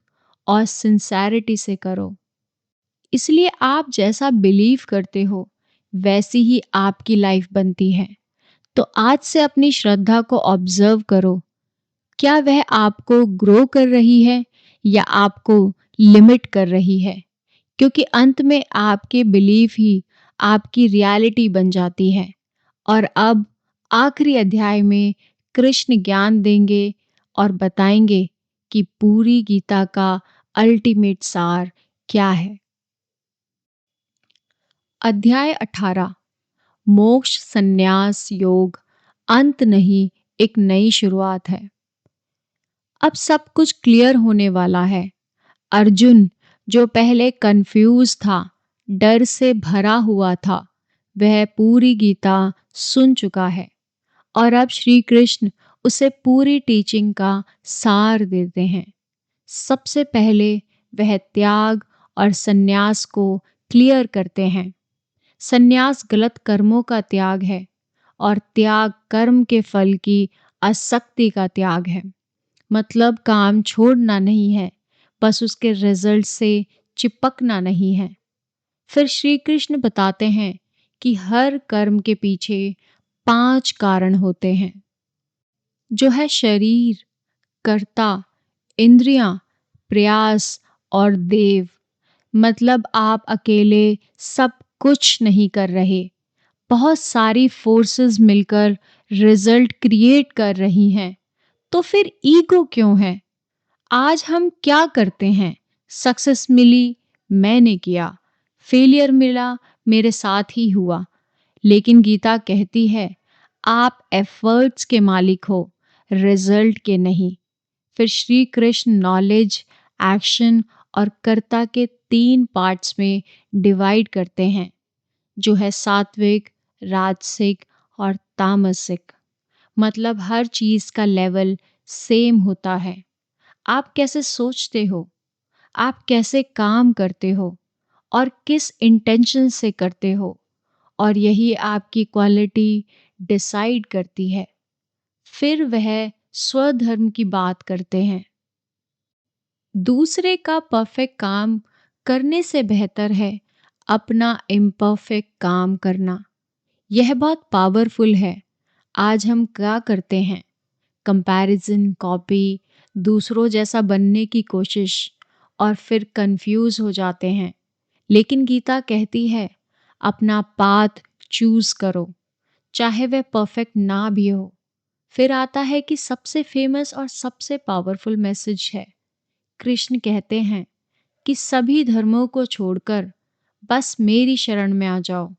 और सिंसेरिटी से करो। इसलिए आप जैसा बिलीव करते हो वैसी ही आपकी लाइफ बनती है। तो आज से अपनी श्रद्धा को ऑब्जर्व करो, क्या वह आपको ग्रो कर रही है या आपको लिमिट कर रही है? क्योंकि अंत में आपके बिलीफ ही आपकी रियलिटी बन जाती है। और अब आखिरी अध्याय में कृष्ण ज्ञान देंगे और बताएंगे कि पूरी गीता का अल्टीमेट सार क्या है। अध्याय 18। मोक्ष, संन्यास, योग, अंत नहीं, एक नई शुरुआत है। अब सब कुछ क्लियर होने वाला है। अर्जुन, जो पहले कंफ्यूज था, डर से भरा हुआ था, वह पूरी गीता सुन चुका है और अब श्री कृष्ण उसे पूरी टीचिंग का सार देते हैं। सबसे पहले वह त्याग और संन्यास को क्लियर करते हैं। संन्यास गलत कर्मों का त्याग है और त्याग कर्म के फल की आसक्ति का त्याग है। मतलब काम छोड़ना नहीं है, बस उसके रिजल्ट से चिपकना नहीं है। फिर श्री कृष्ण बताते हैं कि हर कर्म के पीछे 5 कारण होते हैं, जो है शरीर, कर्ता, इंद्रियां, प्रयास और देव। मतलब आप अकेले सब कुछ नहीं कर रहे, बहुत सारी फोर्सेस मिलकर रिजल्ट क्रिएट कर रही हैं। तो फिर ईगो क्यों है? आज हम क्या करते हैं? सक्सेस मिली, मैंने किया, फेलियर मिला, मेरे साथ ही हुआ। लेकिन गीता कहती है आप एफर्ट्स के मालिक हो, रिजल्ट के नहीं। फिर श्री कृष्ण नॉलेज, एक्शन और कर्ता के 3 पार्ट्स में डिवाइड करते हैं, जो है सात्विक, राजसिक और तामसिक। मतलब हर चीज का लेवल सेम होता है। आप कैसे सोचते हो, आप कैसे काम करते हो और किस इंटेंशन से करते हो, और यही आपकी क्वालिटी डिसाइड करती है। फिर वह स्वधर्म की बात करते हैं। दूसरे का परफेक्ट काम करने से बेहतर है अपना इम्परफेक्ट काम करना। यह बहुत पावरफुल है। आज हम क्या करते हैं? कंपैरिजन, कॉपी, दूसरों जैसा बनने की कोशिश, और फिर कंफ्यूज हो जाते हैं। लेकिन गीता कहती है अपना पाथ चूज करो, चाहे वह परफेक्ट ना भी हो। फिर आता है कि सबसे फेमस और सबसे पावरफुल मैसेज है। कृष्ण कहते हैं कि सभी धर्मों को छोड़कर बस मेरी शरण में आ जाओ,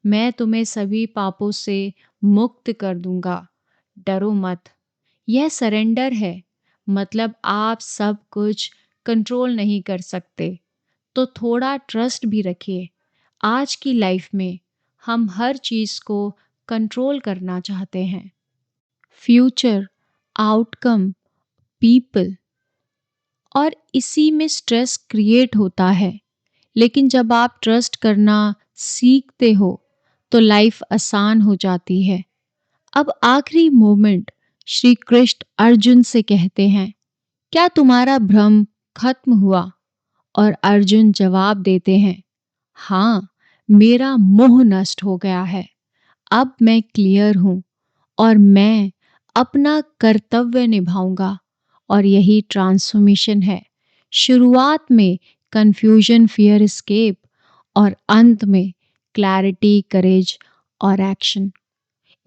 मैं तुम्हें सभी पापों से मुक्त कर दूंगा, डरो मत। यह सरेंडर है। मतलब आप सब कुछ कंट्रोल नहीं कर सकते, तो थोड़ा ट्रस्ट भी रखिए। आज की लाइफ में हम हर चीज को कंट्रोल करना चाहते हैं, फ्यूचर, आउटकम, पीपल, और इसी में स्ट्रेस क्रिएट होता है। लेकिन जब आप ट्रस्ट करना सीखते हो तो लाइफ आसान हो जाती है। अब आखिरी मोमेंट, श्री कृष्ण अर्जुन से कहते हैं क्या तुम्हारा भ्रम खत्म हुआ? और अर्जुन जवाब देते हैं हाँ, मेरा मोह नष्ट हो गया है। अब मैं क्लियर हूँ और मैं अपना कर्तव्य निभाऊंगा। और यही ट्रांसफॉर्मेशन है। शुरुआत में कंफ्यूजन, फियर, एस्केप, और अंत में क्लैरिटी, करेज और एक्शन।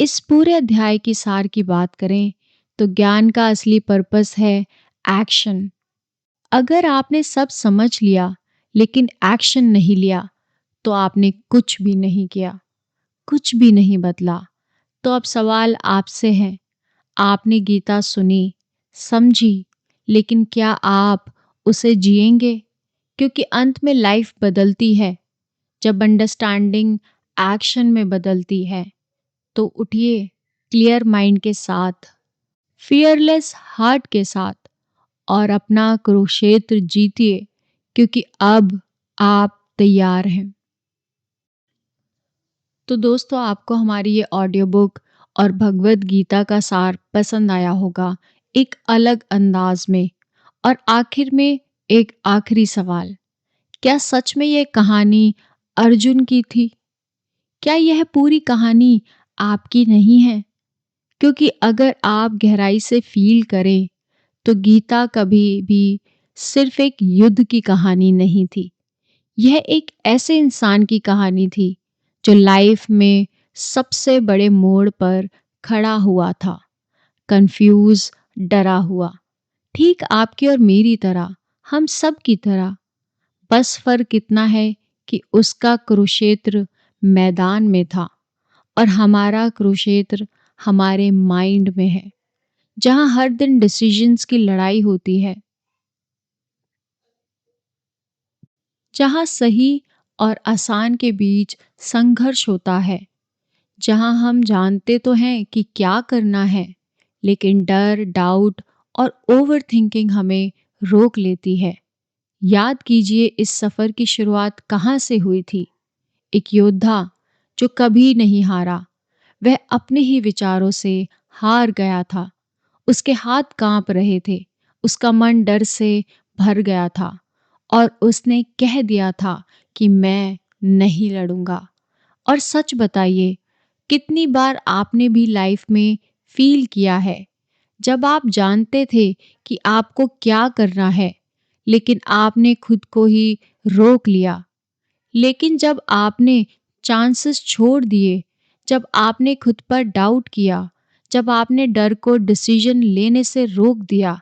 इस पूरे अध्याय की सार की बात करें तो ज्ञान का असली पर्पस है एक्शन। अगर आपने सब समझ लिया लेकिन एक्शन नहीं लिया तो आपने कुछ भी नहीं किया, कुछ भी नहीं बदला। तो अब सवाल आपसे है, आपने गीता सुनी, समझी, लेकिन क्या आप उसे जिएंगे? क्योंकि अंत में लाइफ बदलती है जब अंडरस्टैंडिंग एक्शन में बदलती है। तो उठिए क्लियर माइंड के साथ, फियरलेस हार्ट के साथ, और अपना कुरुक्षेत्र जीतिए, क्योंकि अब आप तैयार हैं। तो दोस्तों, आपको हमारी ये ऑडियो बुक और भगवत गीता का सार पसंद आया होगा, एक अलग अंदाज में। और आखिर में एक आखिरी सवाल, क्या सच में ये कहानी अर्जुन की थी? क्या यह पूरी कहानी आपकी नहीं है? क्योंकि अगर आप गहराई से फील करें तो गीता कभी भी सिर्फ एक युद्ध की कहानी नहीं थी। यह एक ऐसे इंसान की कहानी थी जो लाइफ में सबसे बड़े मोड़ पर खड़ा हुआ था, कंफ्यूज, डरा हुआ, ठीक आपकी और मेरी तरह, हम सब की तरह। बस फर्क इतना है कि उसका कुरुक्षेत्र मैदान में था और हमारा कुरुक्षेत्र हमारे माइंड में है, जहां हर दिन डिसीजंस की लड़ाई होती है, जहां सही और आसान के बीच संघर्ष होता है, जहां हम जानते तो हैं कि क्या करना है, लेकिन डर, डाउट और ओवरथिंकिंग हमें रोक लेती है। याद कीजिए इस सफ़र की शुरुआत कहाँ से हुई थी। एक योद्धा जो कभी नहीं हारा, वह अपने ही विचारों से हार गया था। उसके हाथ काँप रहे थे, उसका मन डर से भर गया था और उसने कह दिया था कि मैं नहीं लड़ूंगा। और सच बताइए, कितनी बार आपने भी लाइफ में फील किया है जब आप जानते थे कि आपको क्या करना है, लेकिन आपने खुद को ही रोक लिया। लेकिन जब आपने चांसेस छोड़ दिए, जब आपने खुद पर डाउट किया, जब आपने डर को डिसीजन लेने से रोक दिया,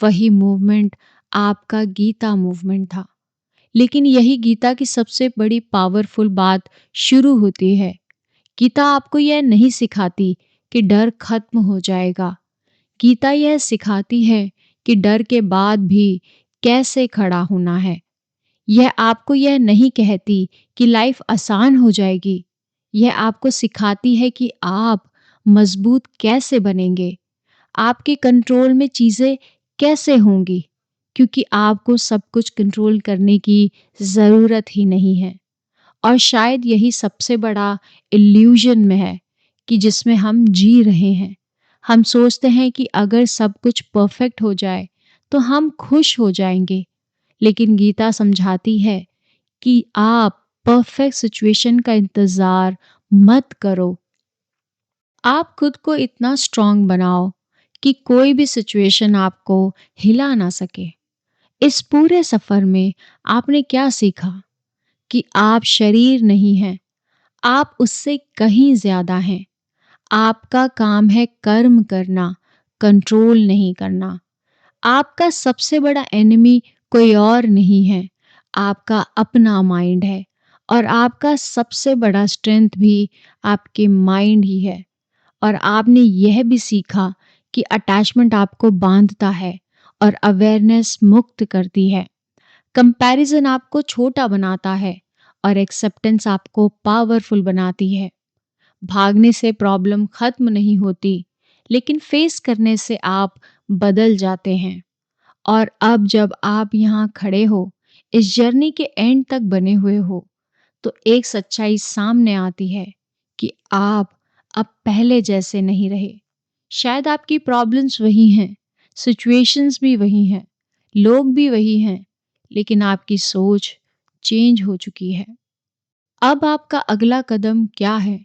वही मूवमेंट आपका गीता मूवमेंट था। लेकिन यही गीता की सबसे बड़ी पावरफुल बात शुरू होती है। गीता आपको यह नहीं सिखाती कि डर खत्म हो जाएगा। गीता यह सिखाती है कि डर के बाद भी कैसे खड़ा होना है। यह आपको यह नहीं कहती कि लाइफ आसान हो जाएगी। यह आपको सिखाती है कि आप मजबूत कैसे बनेंगे, आपके कंट्रोल में चीज़ें कैसे होंगी, क्योंकि आपको सब कुछ कंट्रोल करने की ज़रूरत ही नहीं है। और शायद यही सबसे बड़ा इल्यूजन में है कि जिसमें हम जी रहे हैं। हम सोचते हैं कि अगर सब कुछ परफेक्ट हो जाए तो हम खुश हो जाएंगे, लेकिन गीता समझाती है कि आप परफेक्ट सिचुएशन का इंतज़ार मत करो। आप खुद को इतना स्ट्रांग बनाओ कि कोई भी सिचुएशन आपको हिला ना सके। इस पूरे सफ़र में आपने क्या सीखा? कि आप शरीर नहीं हैं, आप उससे कहीं ज़्यादा हैं। आपका काम है कर्म करना, कंट्रोल नहीं करना। आपका सबसे बड़ा एनिमी कोई और नहीं है, आपका अपना माइंड है। और आपका सबसे बड़ा स्ट्रेंथ भी आपके माइंड ही है। और आपने यह भी सीखा कि अटैचमेंट आपको बांधता है और अवेयरनेस मुक्त करती है। कंपैरिजन आपको छोटा बनाता है और एक्सेप्टेंस आपको पावरफुल बनाती है। भागने से प्रॉब्लम खत्म नहीं होती, लेकिन फेस करने से आप बदल जाते हैं। और अब जब आप यहाँ खड़े हो, इस जर्नी के एंड तक बने हुए हो, तो एक सच्चाई सामने आती है कि आप अब पहले जैसे नहीं रहे। शायद आपकी प्रॉब्लम्स वही हैं, सिचुएशंस भी वही हैं, लोग भी वही हैं, लेकिन आपकी सोच चेंज हो चुकी है। अब आपका अगला कदम क्या है?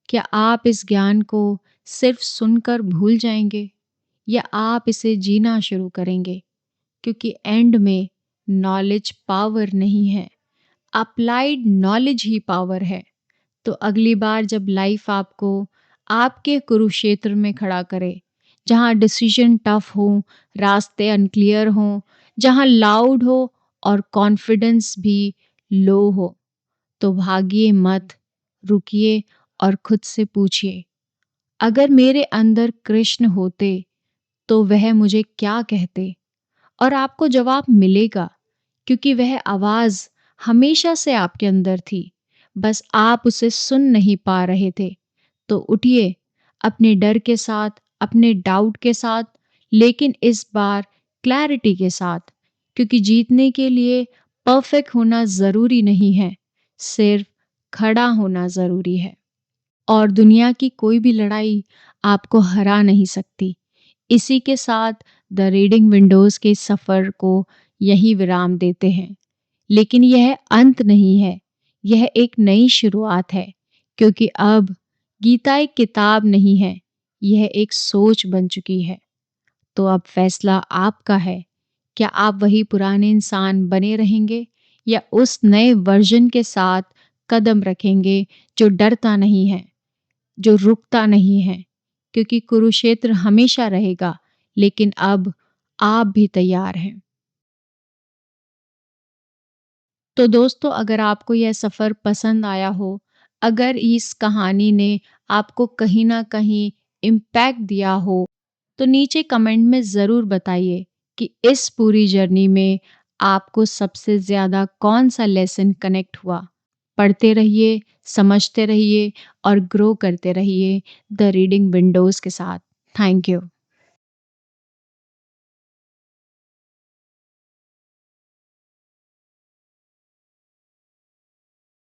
क्या आप इस ज्ञान को सिर्फ सुनकर भूल जाएंगे या आप इसे जीना शुरू करेंगे? क्योंकि एंड में नॉलेज पावर नहीं है, अप्लाइड नॉलेज ही पावर है। तो अगली बार जब लाइफ आपको आपके कुरुक्षेत्र में खड़ा करे, जहाँ डिसीजन टफ हो, रास्ते अनक्लियर हो, जहाँ लाउड हो और कॉन्फिडेंस भी लो हो, तो भागिए मत, रुकिए और खुद से पूछिए, अगर मेरे अंदर कृष्ण होते तो वह मुझे क्या कहते? और आपको जवाब मिलेगा, क्योंकि वह आवाज़ हमेशा से आपके अंदर थी, बस आप उसे सुन नहीं पा रहे थे। तो उठिए, अपने डर के साथ, अपने डाउट के साथ, लेकिन इस बार क्लैरिटी के साथ, क्योंकि जीतने के लिए परफेक्ट होना ज़रूरी नहीं है, सिर्फ खड़ा होना ज़रूरी है। और दुनिया की कोई भी लड़ाई आपको हरा नहीं सकती। इसी के साथ द रीडिंग विंडोज़ के सफ़र को यही विराम देते हैं। लेकिन यह अंत नहीं है, यह एक नई शुरुआत है, क्योंकि अब गीता एक किताब नहीं है, यह एक सोच बन चुकी है। तो अब फैसला आपका है, क्या आप वही पुराने इंसान बने रहेंगे या उस नए वर्जन के साथ कदम रखेंगे जो डरता नहीं है, जो रुकता नहीं है, क्योंकि कुरुक्षेत्र हमेशा रहेगा, लेकिन अब आप भी तैयार हैं। तो दोस्तों, अगर आपको यह सफ़र पसंद आया हो, अगर इस कहानी ने आपको कहीं न कहीं इम्पैक्ट दिया हो, तो नीचे कमेंट में ज़रूर बताइए कि इस पूरी जर्नी में आपको सबसे ज़्यादा कौन-सा लेसन कनेक्ट हुआ। पढ़ते रहिए, समझते रहिए और ग्रो करते रहिए द रीडिंग विंडोज़ के साथ। Thank you.